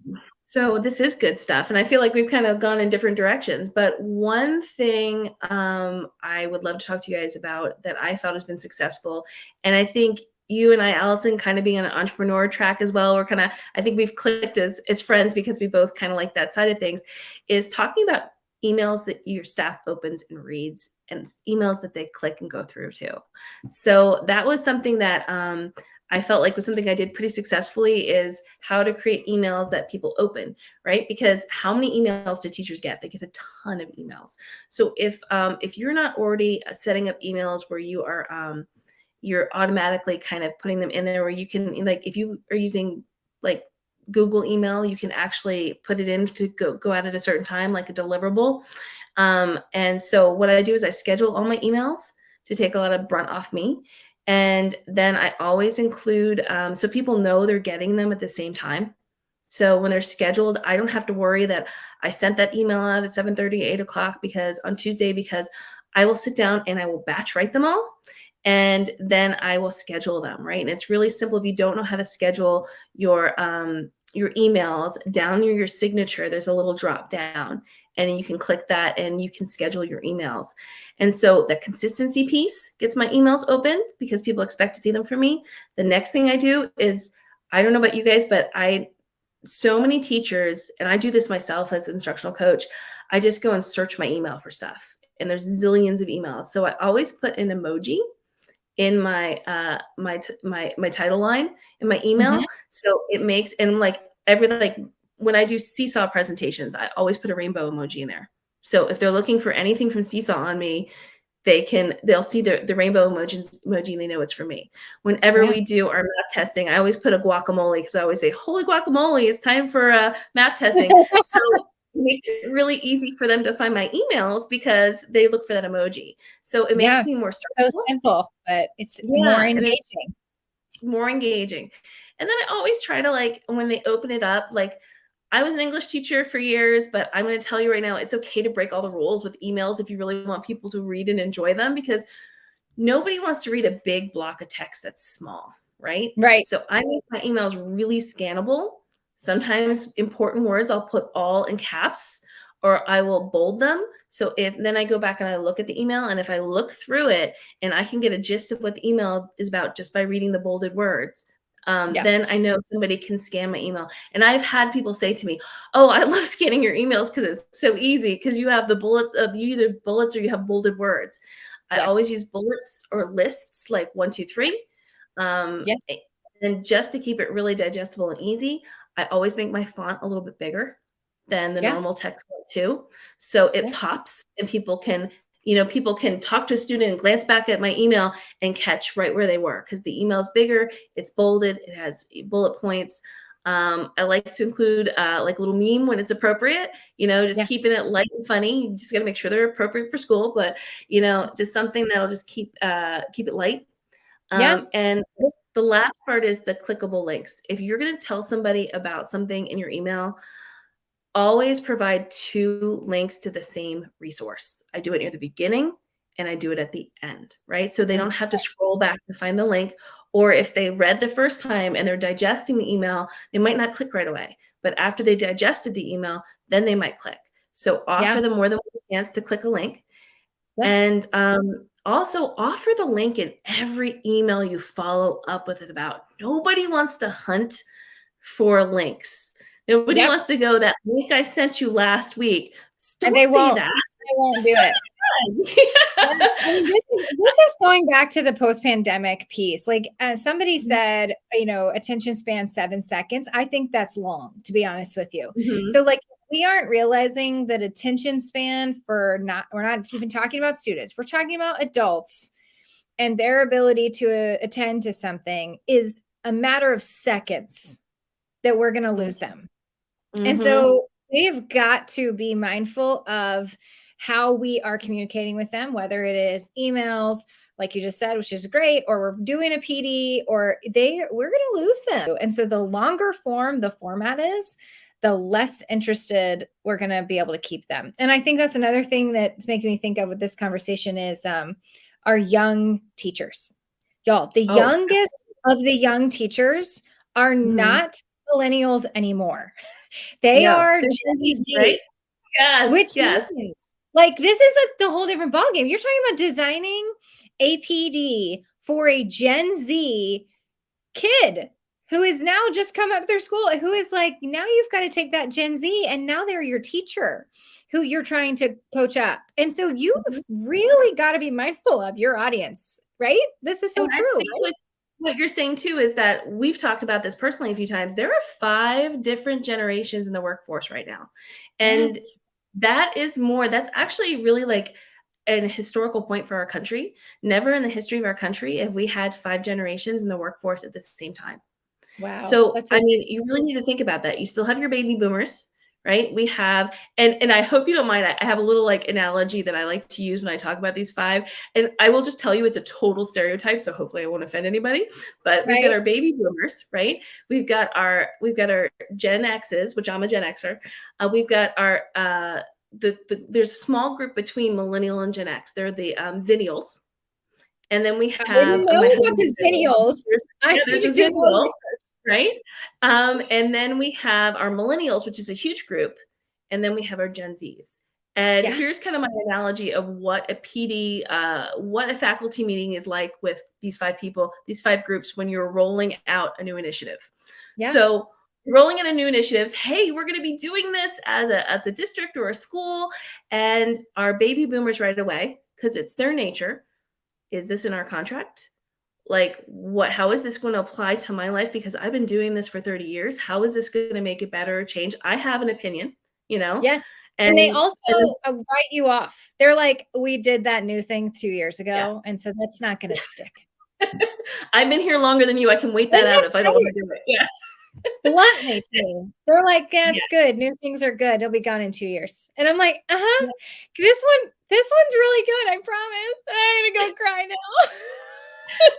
So this is good stuff. And I feel like we've kind of gone in different directions. But one thing I would love to talk to you guys about that I felt has been successful, and I think you and I, Allison, kind of being on an entrepreneur track as well, I think we've clicked as friends because we both kind of like that side of things, is talking about emails that your staff opens and reads and emails that they click and go through too. So that was something that I felt like was something I did pretty successfully, is how to create emails that people open, right? Because how many emails do teachers get? They get a ton of emails. So if you're not already setting up emails where you are you're automatically kind of putting them in there, where you can, like, if you are using like Google email, you can actually put it in to go out at a certain time, like a deliverable. And so what I do is I schedule all my emails to take a lot of brunt off me. And then I always include, so people know they're getting them at the same time. So when they're scheduled, I don't have to worry that I sent that email out at 7:30, 8 o'clock on Tuesday, because I will sit down and I will batch write them all. And then I will schedule them, right? And it's really simple. If you don't know how to schedule your emails, down near your signature, there's a little drop down, and you can click that and you can schedule your emails. And so the consistency piece gets my emails opened because people expect to see them from me. The next thing I do is, I don't know about you guys, but so many teachers, and I do this myself as an instructional coach, I just go and search my email for stuff, and there's zillions of emails. So I always put an emoji in my my title line in my email. Mm-hmm. So it makes, and like when I do Seesaw presentations, I always put a rainbow emoji in there. So if they're looking for anything from Seesaw on me, they'll see the rainbow emoji and they know it's for me. Whenever Yeah. we do our math testing, I always put a guacamole because I always say, holy guacamole, it's time for math testing. So it makes it really easy for them to find my emails because they look for that emoji. So it makes me Yes. more So searchable. simple, but it's more Yeah, and it's engaging. more engaging. And then I always try to, like, when they open it up, like, I was an English teacher for years, but I'm going to tell you right now, it's okay to break all the rules with emails if you really want people to read and enjoy them, because nobody wants to read a big block of text that's small, right? Right. So I make my emails really scannable. Sometimes important words I'll put all in caps, or I will bold them. So if then I go back and I look at the email, and if I look through it and I can get a gist of what the email is about just by reading the bolded words, Yeah. then I know somebody can scan my email. And I've had people say to me, "Oh, I love scanning your emails because it's so easy because you have the bullets of you either bullets or you have bolded words." I Yes. always use bullets or lists like 1, 2, 3. Yeah. And just to keep it really digestible and easy, I always make my font a little bit bigger than the Yeah. normal text font too. So it Yeah. pops and people can talk to a student and glance back at my email and catch right where they were because the email is bigger, it's bolded, it has bullet points. I like to include like a little meme when it's appropriate, just Yeah. keeping it light and funny. You just got to make sure they're appropriate for school, but just something that'll just keep it light. Yeah. And the last part is the clickable links. If you're going to tell somebody about something in your email, always provide 2 links to the same resource. I do it near the beginning and I do it at the end, right? So they Yeah. don't have to scroll back to find the link. Or if they read the first time and they're digesting the email, they might not click right away. But after they digested the email, then they might click. So Yeah. offer them more than one chance to click a link. Yeah. And also offer the link in every email you follow up with it about. Nobody wants to hunt for links. Nobody Yep. wants to go, that link I sent you last week. And Don't say that. they won't Just do say it. it. Yeah, I mean, this is going back to the post-pandemic piece. Like somebody said, attention span 7 seconds. I think that's long, to be honest with you. Mhm. So like we aren't realizing that attention span we're not even talking about students. We're talking about adults and their ability to attend to something is a matter of seconds that we're going to lose them. And Mhm. so we've got to be mindful of how we are communicating with them, whether it is emails, like you just said, which is great, or we're doing a PD, or we're going to lose them. And so the longer form the format is, the less interested we're going to be able to keep them. And I think that's another thing that's making me think of with this conversation is our young teachers. Y'all, the Oh, youngest of the young teachers are mhm. not millennials anymore. They No, are they're Gen Gen Z, Z, right? Yes, which yes. means like this is the whole different ballgame. You're talking about designing a PD for a Gen Z kid who is now just come up through school, who is like, now you've got to take that Gen Z and now they're your teacher who you're trying to coach up. And so you've Mhm. really got to be mindful of your audience, right? This is so And I true, think what you're saying too is that we've talked about this personally a few times. There are 5 different generations in the workforce right now. And yes. that's actually really like an historical point for our country. Never in the history of our country have we had 5 generations in the workforce at the same time. Wow. So, I mean, you really need to think about that. You still have your baby boomers, right? We have, and I hope you don't mind. I have a little like analogy that I like to use when I talk about these 5, and I will just tell you it's a total stereotype. So hopefully I won't offend anybody. But we've got Right. our baby boomers, right? We've got our Gen X's, which I'm a Gen Xer. We've got our there's a small group between millennial and Gen X. They're the Zennials. And then we I have didn't know my about husband, the Zennials. I yeah, need there's a to do more Zennial, research. right? And then we have our millennials, which is a huge group, and then we have our Gen Zs. And Yeah. here's kind of my analogy of what a PD, what a faculty meeting is like with these 5 people, these 5 groups when you're rolling out a new initiative. Yeah. So rolling out a new initiatives, hey, we're going to be doing this as a district or a school, and our baby boomers right away, because it's their nature. Is this in our contract? Like, how is this going to apply to my life? Because I've been doing this for 30 years. How is this going to make it better or change? I have an opinion, you know? Yes. And they And also write you off. They're like, we did that new thing 2 years ago, and so that's not gonna stick. I've been here longer than you. I can wait And that out they've if I said don't want it to do it. Yeah. bluntly to me. They're like, Yeah. "That's good. New things are good. They'll be gone in 2 years." And I'm like, "Uh-huh. Yeah. This one's really good, I promise. I'm gonna go cry now."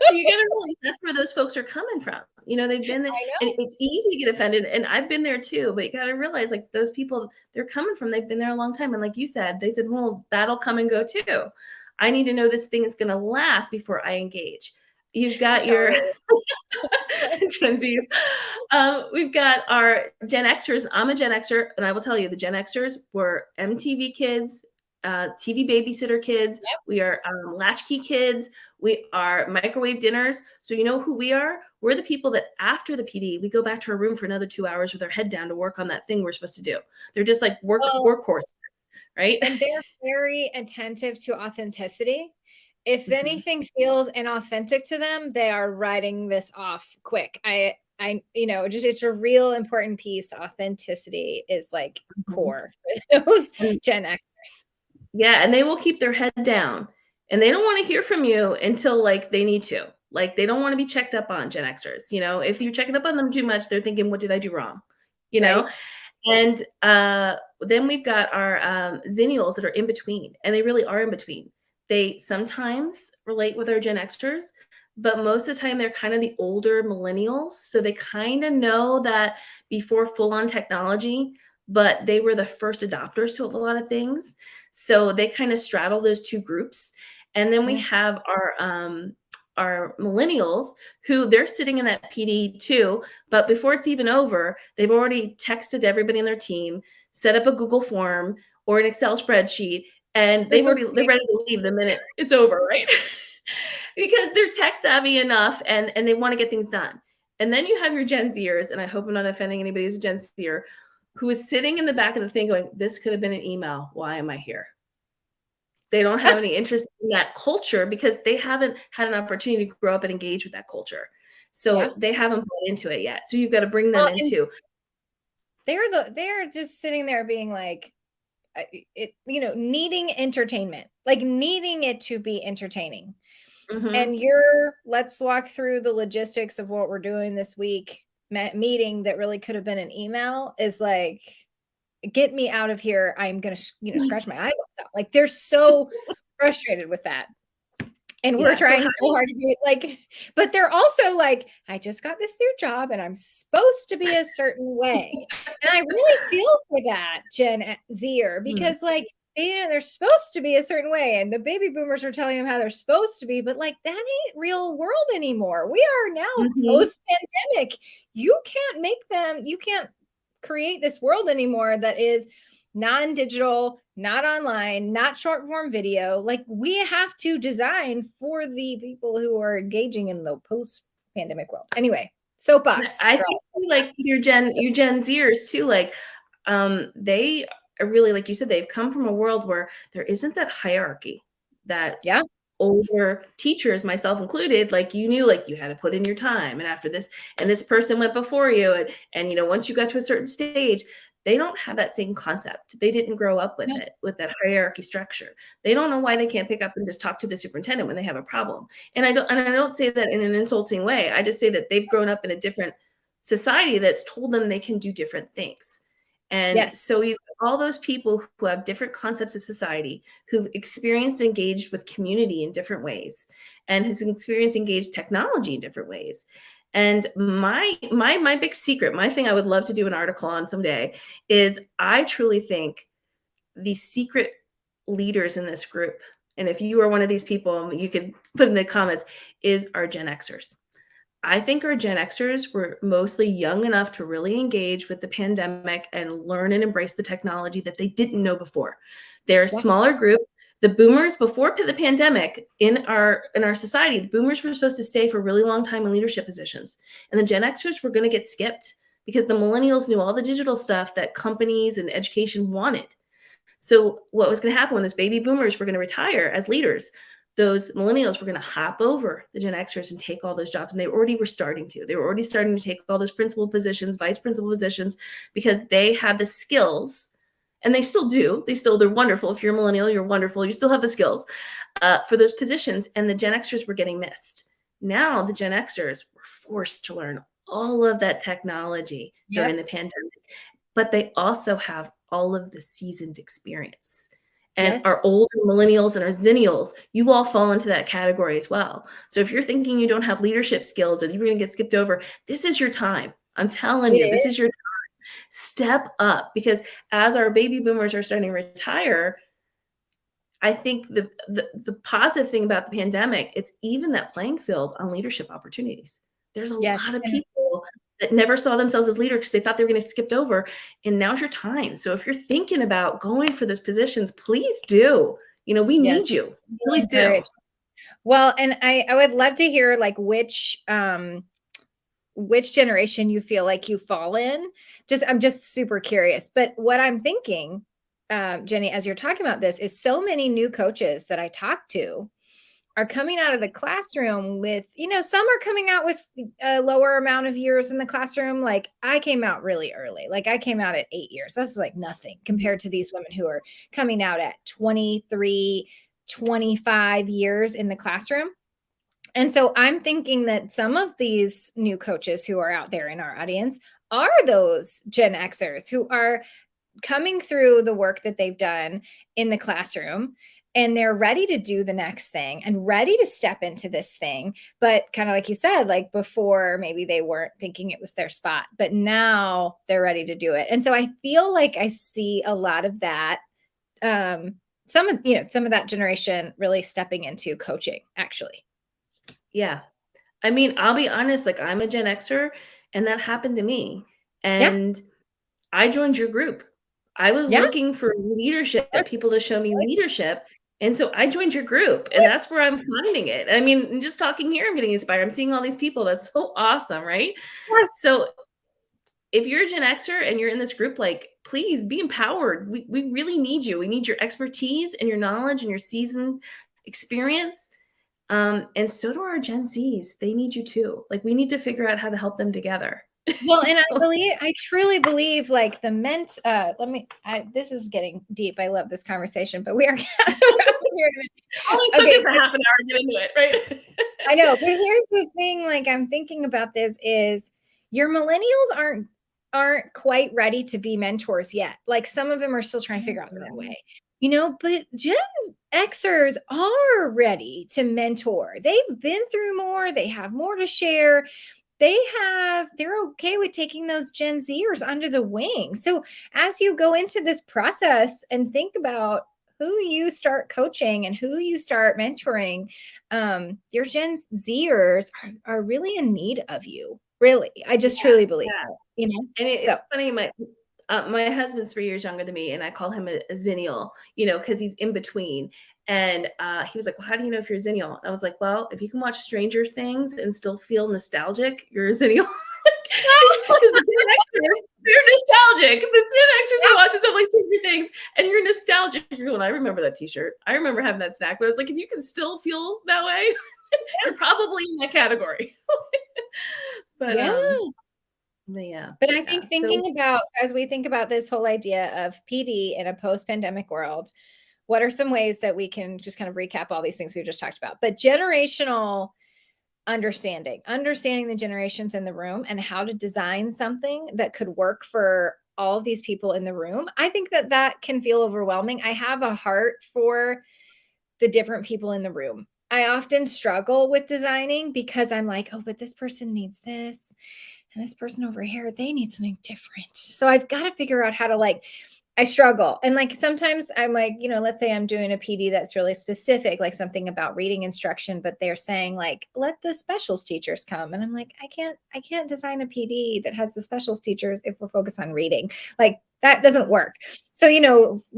So you gotta realize that's where those folks are coming from. You know, they've been there, I and know. it's easy to get offended, and I've been there too, but you gotta realize, like, those people, they're coming from, they've been there a long time, and like you said, they said, "Well, that'll come and go too. I need to know this thing is gonna last before I engage." You've got Michelle your really Gen Zs. We've got our Gen Xers. I'm a Gen Xer, and I will tell you, the Gen Xers were MTV kids, TV babysitter kids. Yep. We are latchkey kids. We are microwave dinners. So you know who we are? We're the people that after the PD, we go back to our room for another 2 hours with our head down to work on that thing we're supposed to do. They're just like Well, workhorses, right? and they're very attentive to authenticity. If Mhm. anything feels inauthentic to them, they are writing this off quick. Just it's a real important piece. Authenticity is like Mhm. core for those And Gen Xers. yeah, and they will keep their head down, and they don't want to hear from you until like they need to. Like they don't want to be checked up on, Gen Xers. You know, if you're checking up on them too much, they're thinking, "What did I do wrong?" You know. Right? And then we've got our Zennials that are in between, and they really are in between. They sometimes relate with our Gen Xers, but most of the time they're kind of the older millennials. So they kind of know that before full on technology, but they were the first adopters to a lot of things. So they kind of straddle those two groups. And then we Yeah. have our millennials who they're sitting in that PD too, but before it's even over, they've already texted everybody in their team, set up a Google form or an Excel spreadsheet, and This looks they're me. ready to leave the minute it's over, right? Because they're tech savvy enough and they want to get things done. And then you have your Gen Zers, and I hope I'm not offending anybody who's a Gen Zer, who is sitting in the back of the thing going, "This could have been an email. Why am I here?" They don't have any interest in that culture because they haven't had an opportunity to grow up and engage with that culture. Yeah. So they haven't bought into it yet. So you've got to bring them Well, and into. they're just sitting there being like, needing entertainment, like needing it to be entertaining. Mhm. And let's walk through the logistics of what we're doing this week meeting that really could have been an email is like, get me out of here. I'm going to, scratch my eyeballs out. Like they're so frustrated with that. And we're Yeah. So trying how so hard to be like, but they're also like, I just got this new job and I'm supposed to be a certain way. And I really feel for that Gen Zer Mhm. because like they're supposed to be a certain way. And the baby boomers are telling them how they're supposed to be, but like that ain't real world anymore. We are now Mhm. post-pandemic. You can't create this world anymore that is non-digital, not online, not short form video. Like we have to design for the people who are engaging in the post pandemic world. Anyway, soapbox I girl. think too, like your Gen Zers too, like they are really, like you said, they've come from a world where there isn't that hierarchy that Yeah. older teachers, myself included, like you knew like you had to put in your time, and after this and this person went before you, and you know, once you got to a certain stage, they don't have that same concept. They didn't grow up with Yeah. it, with that hierarchy structure. They don't know why they can't pick up and just talk to the superintendent when they have a problem. And I don't say that in an insulting way. I just say that they've grown up in a different society that's told them they can do different things. And Yes. so you all those people who have different concepts of society, who've experienced engaged with community in different ways, and has experienced engaged technology in different ways. And my big secret, my thing I would love to do an article on someday, is I truly think the secret leaders in this group, and if you are one of these people, you could put in the comments, is our Gen Xers. I think our Gen Xers were mostly young enough to really engage with the pandemic and learn and embrace the technology that they didn't know before. They're a Yeah. smaller group. The boomers before the pandemic in our society, the boomers were supposed to stay for a really long time in leadership positions. And the Gen Xers were going to get skipped because the millennials knew all the digital stuff that companies and education wanted. So what was going to happen when those baby boomers were going to retire as leaders? Those millennials were going to hop over the Gen Xers and take all those jobs. And they already were starting to. They were already starting to take all those principal positions, vice principal positions, because they had the skills and they still do. They're wonderful. If you're a millennial, you're wonderful. You still have the skills for those positions. And the Gen Xers were getting missed. Now the Gen Xers were forced to learn all of that technology during the pandemic, but they also have all of the seasoned experience. And our older millennials and our zennials, you all fall into that category as well. So if you're thinking you don't have leadership skills or you're going to get skipped over, this is your time. I'm telling you, this is your time. Step up, because as our baby boomers are starting to retire, I think the positive thing about the pandemic, it's even that playing field on leadership opportunities. There's a lot of people that never saw themselves as leaders because they thought they were going to get skipped over, and now's your time. So if you're thinking about going for those positions, please do. You know, we need you. We really do. Well, and I would love to hear like which generation you feel like you fall in. I'm just super curious. But what I'm thinking, Jenny, as you're talking about this, is so many new coaches that I talk to are coming out of the classroom with, some are coming out with a lower amount of years in the classroom. Like I came out really early. Like I came out at 8 years. That's like nothing compared to these women who are coming out at 23, 25 years in the classroom. And so I'm thinking that some of these new coaches who are out there in our audience are those Gen Xers who are coming through the work that they've done in the classroom, and they're ready to do the next thing and ready to step into this thing. But kind of like you said, like before, maybe they weren't thinking it was their spot, but now they're ready to do it. And so I feel like I see a lot of that. Some of that generation really stepping into coaching, actually. Yeah. I mean, I'll be honest, like I'm a Gen Xer and that happened to me. And I joined your group. I was looking for leadership, people to show me leadership. And so I joined your group, and that's where I'm finding it. I mean, just talking here, I'm getting inspired. I'm seeing all these people. That's so awesome, right? Yes. So if you're a Gen Xer and you're in this group, like, please be empowered. We really need you. We need your expertise and your knowledge and your seasoned experience. And so do our Gen Zs. They need you too. Like we need to figure out how to help them together. Well, and I truly believe like this is getting deep. I love this conversation, but we are only took us a half an hour to get into it, right? I know, but here's the thing, like I'm thinking about this is your millennials aren't quite ready to be mentors yet. Like some of them are still trying to figure out their own way. But Gen Xers are ready to mentor. They've been through more, they have more to share. They're okay with taking those Gen Zers under the wing. So as you go into this process and think about who you start coaching and who you start mentoring, your Gen Zers are really in need of you. Really. I just truly believe that, And it's funny, my husband's 3 years younger than me, and I call him a zennial, because he's in between. And he was like, well, how do you know if you're a zennial? And I was like, well, if you can watch Stranger Things and still feel nostalgic, you're a zennial. Because the Gen Xers, they're nostalgic. The Gen Xers who watches stuff like Stranger Things and you're nostalgic. You're going, I remember that t-shirt. I remember having that snack. But I was like, if you can still feel that way, you're probably in that category. But I think thinking about, as we think about this whole idea of PD in a post-pandemic world, what are some ways that we can just kind of recap all these things we just talked about? But generational understanding the generations in the room and how to design something that could work for all of these people in the room. I think that can feel overwhelming. I have a heart for the different people in the room. I often struggle with designing because I'm like, oh, but this person needs this. And this person over here, they need something different. So I've got to figure out how to I struggle. And sometimes I'm like, let's say I'm doing a PD that's really specific, like something about reading instruction, but they're saying let the specials teachers come. And I'm like, I can't design a PD that has the specials teachers if we're focused on reading. That doesn't work. So,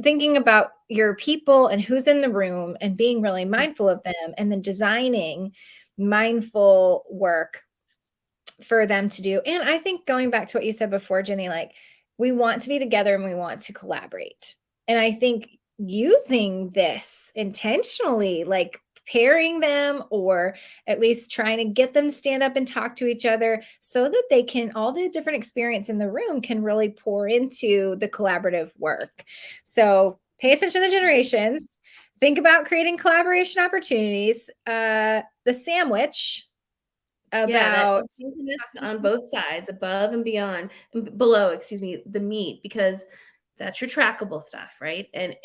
thinking about your people and who's in the room and being really mindful of them and then designing mindful work for them to do. And I think going back to what you said before, Jenny, we want to be together and we want to collaborate. And I think using this intentionally, pairing them, or at least trying to get them to stand up and talk to each other so that they can, all the different experience in the room can really pour into the collaborative work. So pay attention to the generations. Think about creating collaboration opportunities. The sandwich Yeah, that about inclusiveness on both sides, above and beyond, below, excuse me, the meat, because that's your trackable stuff, right? And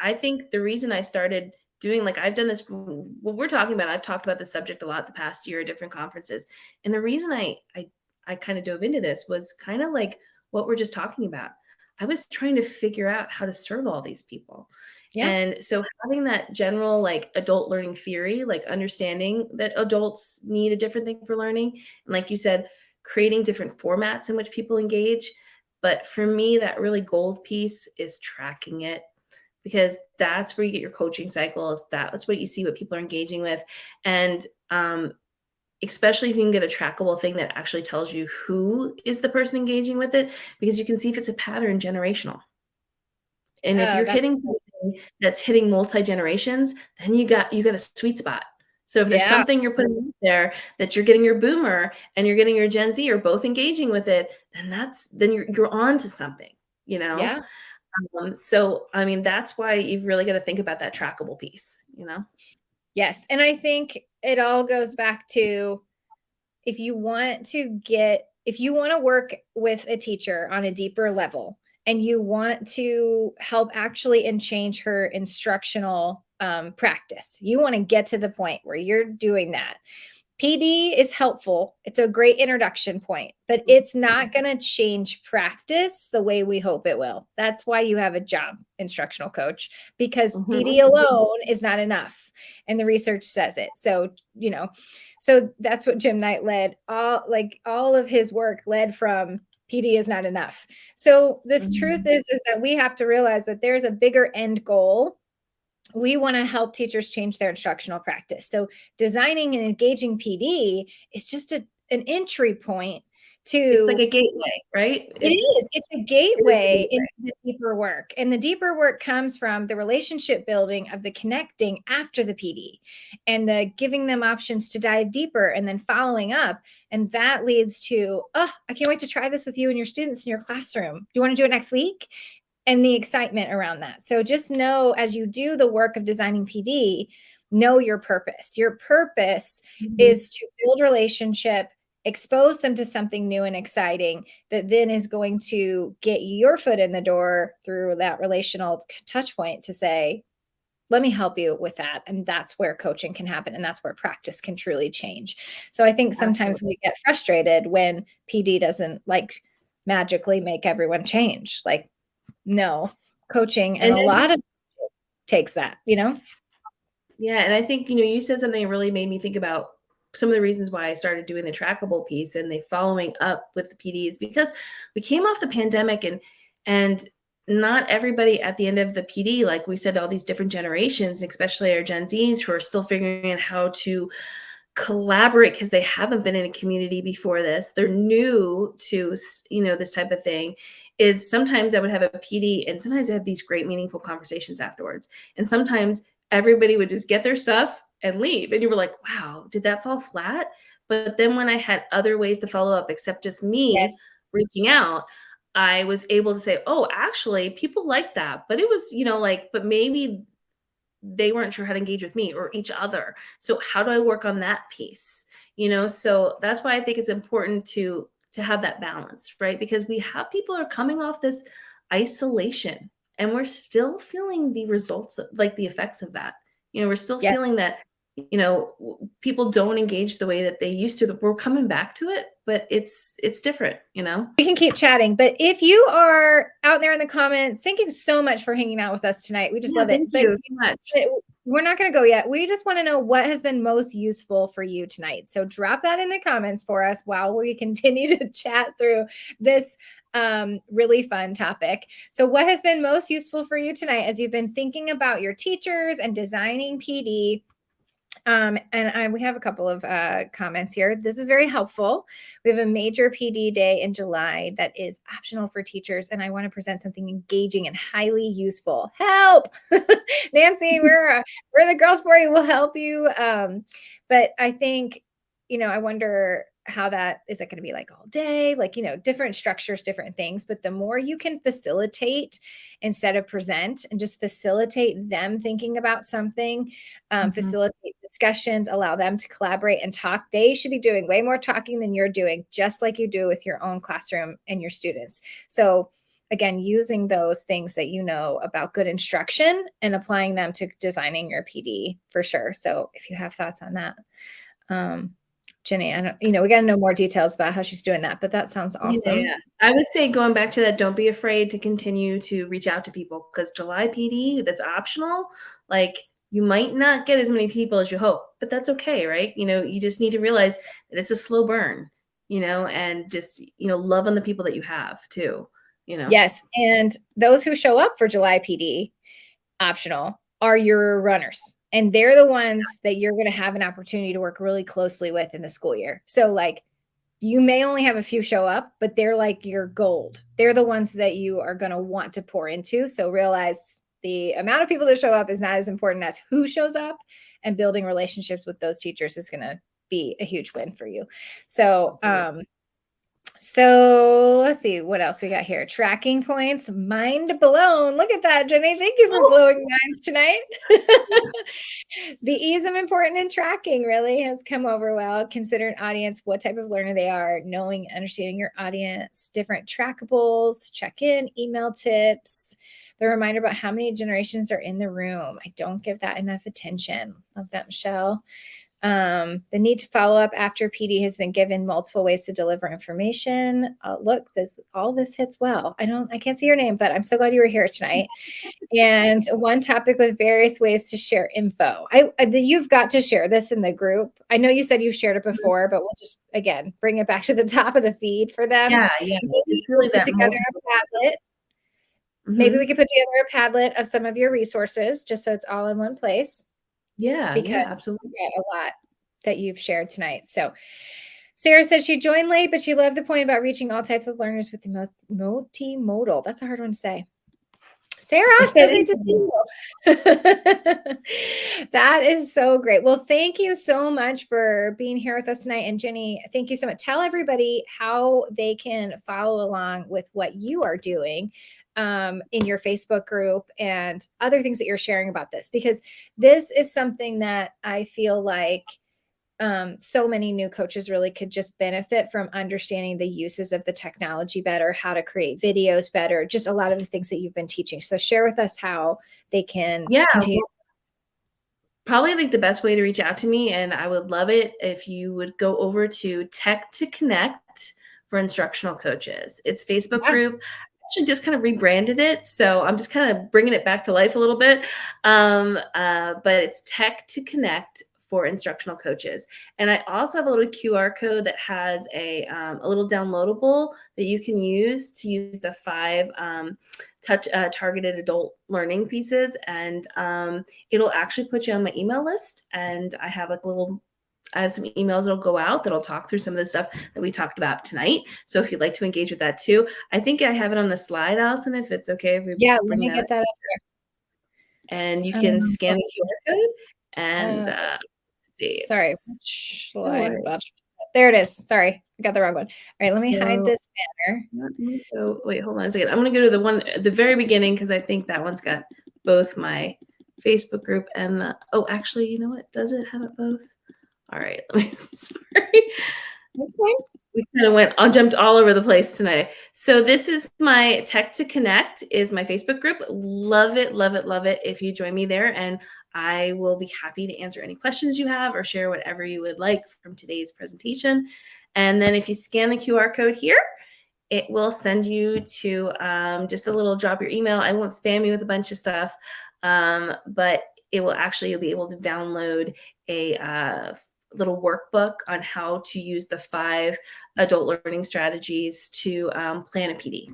I think the reason I started doing, like, I've done this, what we're talking about, I've talked about this subject a lot the past year at different conferences. And the reason I kind of dove into this was kind of like what we're just talking about. I was trying to figure out how to serve all these people. yeah. And so having that general, like, adult learning theory, like understanding that adults need a different thing for learning, and like you said, creating different formats in which people engage. But for me, that really gold piece is tracking it, because that's where you get your coaching cycles. That's what you see what people are engaging with. And especially if you can get a trackable thing that actually tells you who is the person engaging with it, because you can see if it's a pattern generational. And if you're That's hitting something that's hitting multi-generations, then you got a sweet spot. So if there's yeah. something you're putting out there that you're getting your boomer and you're getting your Gen Z or both engaging with it, then you're on to something, you know? Yeah. So I mean, that's why you've really got to think about that trackable piece, you know? Yes. And I think it all goes back to, if you want to work with a teacher on a deeper level, and you want to help actually and change her instructional practice, you want to get to the point where you're doing that. PD is helpful. It's a great introduction point, but it's not going to change practice the way we hope it will. That's why you have a job, instructional coach, because PD alone is not enough. And the research says it. So, so that's what Jim Knight led. All of his work led from PD is not enough. So the truth is that we have to realize that there's a bigger end goal. We want to help teachers change their instructional practice. So designing and engaging PD is just an entry point to. It's like a gateway, right? It's a gateway into the deeper work. And the deeper work comes from the relationship building of the connecting after the PD, and the giving them options to dive deeper and then following up. And that leads to, I can't wait to try this with you and your students in your classroom. Do you want to do it next week? And the excitement around that. So just know, as you do the work of designing PD, know your purpose. Your purpose is to build relationship, expose them to something new and exciting that then is going to get your foot in the door through that relational touch point to say, let me help you with that. And that's where coaching can happen. And that's where practice can truly change. So I think sometimes we get frustrated when PD doesn't magically make everyone change. No, coaching and a lot of takes that, Yeah. And I think, you said something that really made me think about some of the reasons why I started doing the trackable piece and the following up with the PDs, because we came off the pandemic, and not everybody at the end of the PD, like we said, all these different generations, especially our Gen Zs who are still figuring out how to collaborate because they haven't been in a community before this. They're new to, this type of thing. Is sometimes I would have a PD, and sometimes I have these great meaningful conversations afterwards. And sometimes everybody would just get their stuff and leave. And you were like, wow, did that fall flat? But then when I had other ways to follow up, except just me reaching out, I was able to say, oh, actually, people like that. But it was, but maybe they weren't sure how to engage with me or each other. So how do I work on that piece? So that's why I think it's important to have that balance, right? Because we have people are coming off this isolation, and we're still feeling the results, like the effects of that. We're still feeling that, people don't engage the way that they used to. We're coming back to it, but it's different, We can keep chatting, but if you are out there in the comments, thank you so much for hanging out with us tonight. We just love it. Thank you so much. We're not going to go yet. We just want to know what has been most useful for you tonight. So drop that in the comments for us while we continue to chat through this really fun topic. So what has been most useful for you tonight as you've been thinking about your teachers and designing PD? We have a couple of comments here. This is very helpful. We have a major PD day in July that is optional for teachers, and I want to present something engaging and highly useful. Help, Nancy! We're the girls for you. We'll help you. But I think, I wonder how that is. That going to be like all day, like, different structures, different things. But the more you can facilitate instead of present, and just facilitate them thinking about something, facilitate discussions, allow them to collaborate and talk. They should be doing way more talking than you're doing, just like you do with your own classroom and your students. So again, using those things that you know about good instruction and applying them to designing your PD for sure. So if you have thoughts on that, Jenny, I don't, we got to know more details about how she's doing that, but that sounds awesome. Yeah. I would say, going back to that, don't be afraid to continue to reach out to people, because July PD, that's optional. Like, you might not get as many people as you hope, but that's okay, right? You just need to realize that it's a slow burn, and just, love on the people that you have too, Yes. And those who show up for July PD, optional, are your runners. And they're the ones that you're going to have an opportunity to work really closely with in the school year. So like, you may only have a few show up, but they're like your gold. They're the ones that you are going to want to pour into. So realize the amount of people that show up is not as important as who shows up, and building relationships with those teachers is going to be a huge win for you. So, so let's see what else we got here. Tracking points, mind blown. Look at that, Jenny. Thank you for blowing minds tonight. The ease of important in tracking really has come over well. Consider an audience, what type of learner they are, knowing, understanding your audience, different trackables, check-in, email tips, the reminder about how many generations are in the room. I don't give that enough attention. Love that, Michelle. The need to follow up after PD has been given, multiple ways to deliver information. Look, all this hits well. I can't see your name, but I'm so glad you were here tonight. And one topic with various ways to share info. You've got to share this in the group. I know you said you've shared it before, but we'll just, again, bring it back to the top of the feed for them. Yeah. It's really put together a Padlet. Maybe we could put together a Padlet of some of your resources, just so it's all in one place. Because absolutely. we get a lot that you've shared tonight. So Sarah said she joined late, but she loved the point about reaching all types of learners with the multimodal. That's a hard one to say. Sarah, so great to see you. That is so great. Well, thank you so much for being here with us tonight. And Jenny, thank you so much. Tell everybody how they can follow along with what you are doing in your Facebook group and other things that you're sharing about this, because this is something that I feel like so many new coaches really could just benefit from understanding the uses of the technology better, how to create videos better, just a lot of the things that you've been teaching. So share with us how they can continue. Probably like the best way to reach out to me, and I would love it if you would go over to Tech to Connect for instructional coaches. It's Facebook group. Actually just kind of rebranded it, so I'm just kind of bringing it back to life a little bit. But it's Tech to Connect for instructional coaches. And I also have a little QR code that has a little downloadable that you can use to use the 5 targeted adult learning pieces. And it'll actually put you on my email list. And I have I have some emails that'll go out that'll talk through some of the stuff that we talked about tonight. So if you'd like to engage with that too, I think I have it on the slide, Allison, if it's okay. If we let me get that up there. And you can scan the QR code and let's see. Sorry. There it is. Sorry, I got the wrong one. All right, let me hide this banner. Wait, hold on a second. I'm going to go to the one at the very beginning, because I think that one's got both my Facebook group and the, actually, you know what? Does it have it both? All right, sorry. That's fine. We kind of jumped all over the place tonight. So this is my Tech to Connect is my Facebook group. Love it, love it, love it if you join me there. And I will be happy to answer any questions you have or share whatever you would like from today's presentation. And then if you scan the QR code here, it will send you to just a little drop your email. I won't spam you with a bunch of stuff, but you'll be able to download a little workbook on how to use the 5 adult learning strategies to plan a PD.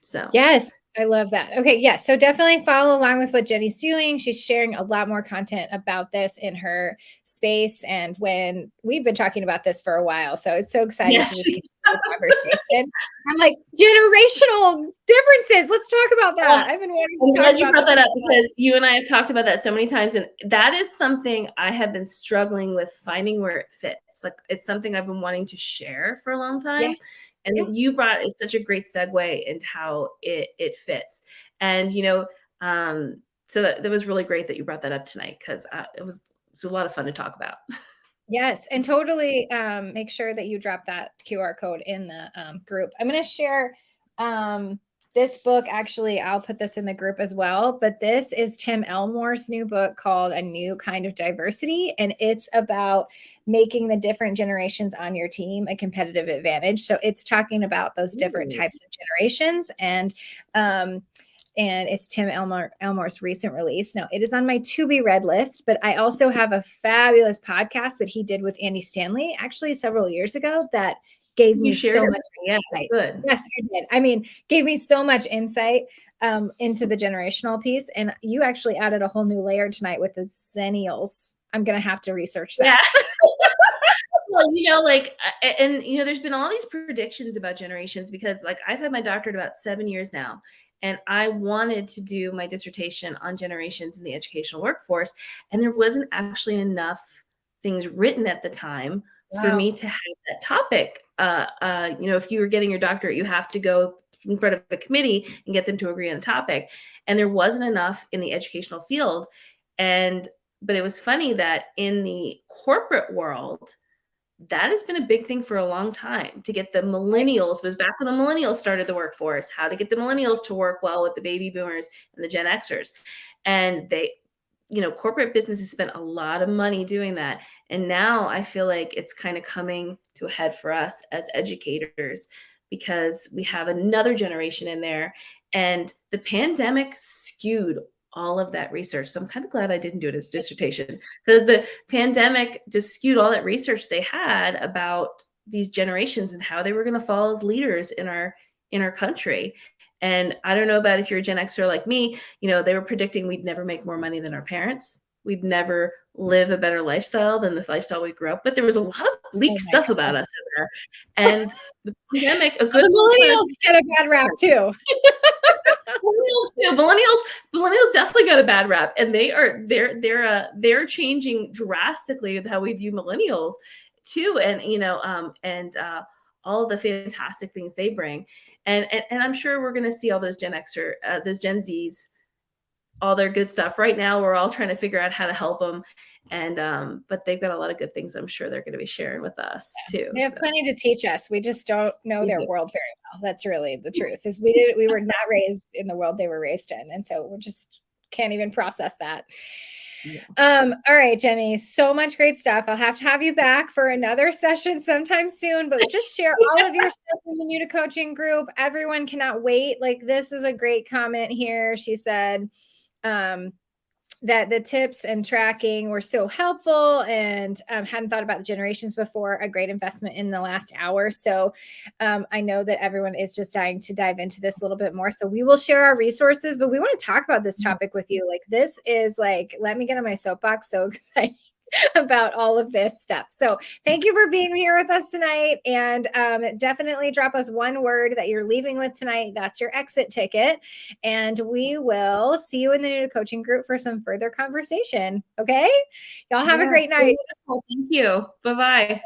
So yes, I love that. Okay, yeah. So definitely follow along with what Jenny's doing. She's sharing a lot more content about this in her space. And when we've been talking about this for a while, so it's so exciting Yes. to just continue the conversation. I'm like, generational differences. Let's talk about that. I've been wanting to I'm talk glad you about brought this. that up because you and I have talked about that so many times. And that is something I have been struggling with finding where it fits. Like it's something I've been wanting to share for a long Yeah. time. And Yeah. you brought it's such a great segue into how it fits. And so that was really great that you brought that up tonight because it's a lot of fun to talk about. Yes, and totally make sure that you drop that QR code in the group. I'm going to share this book. Actually, I'll put this in the group as well. But this is Tim Elmore's new book called A New Kind of Diversity. And it's about making the different generations on your team a competitive advantage. So it's talking about those different types of generations. And it's Tim Elmore's recent release. Now, it is on my to be read list, but I also have a fabulous podcast that he did with Andy Stanley, actually several years ago, that gave me so much insight. Good. Yes, I did. I mean, gave me so much insight into the generational piece. And you actually added a whole new layer tonight with the Zennials. I'm going to have to research that. Yeah. Well, there's been all these predictions about generations because like I've had my doctorate about 7 years now. And I wanted to do my dissertation on generations in the educational workforce. And there wasn't actually enough things written at the time for me to have that topic. If you were getting your doctorate, you have to go in front of a committee and get them to agree on a topic. And there wasn't enough in the educational field. But it was funny that in the corporate world, that has been a big thing for a long time to get the millennials was back when the millennials started the workforce, how to get the millennials to work well with the baby boomers and the Gen Xers. And corporate businesses spent a lot of money doing that. And now I feel like it's kind of coming to a head for us as educators because we have another generation in there. And the pandemic skewed all of that research. So I'm kind of glad I didn't do it as dissertation because the pandemic just skewed all that research they had about these generations and how they were going to fall as leaders in our country. And I don't know about if you're a Gen Xer like me, they were predicting we'd never make more money than our parents. We'd never live a better lifestyle than the lifestyle we grew up with. There was a lot of bleak stuff about us in there. And the pandemic, a good millennials get a bad rap too. Millennials definitely got a bad rap, and they're changing drastically how we view millennials too, and all the fantastic things they bring, and I'm sure we're going to see all those Gen Xer, those Gen Zs, all their good stuff. Right now, we're all trying to figure out how to help them, and but they've got a lot of good things. I'm sure they're going to be sharing with us too. They have plenty to teach us. We just don't know their world very well. That's really the truth. Is we were not raised in the world they were raised in, and so we just can't even process that. Yeah. All right, Jenny, so much great stuff. I'll have to have you back for another session sometime soon, but just share all of your stuff in the New to Coaching group. Everyone cannot wait. Like, this is a great comment here. She said, that the tips and tracking were so helpful and hadn't thought about the generations before. A great investment in the last hour. So I know that everyone is just dying to dive into this a little bit more. So we will share our resources, but we want to talk about this topic with you. Like, this is like, let me get on my soapbox. So excited about all of this stuff. So thank you for being here with us tonight, and definitely drop us one word that you're leaving with tonight. That's your exit ticket, and we will see you in the New to Coaching group for some further conversation. Okay, y'all have a great night. Thank you. Bye-bye.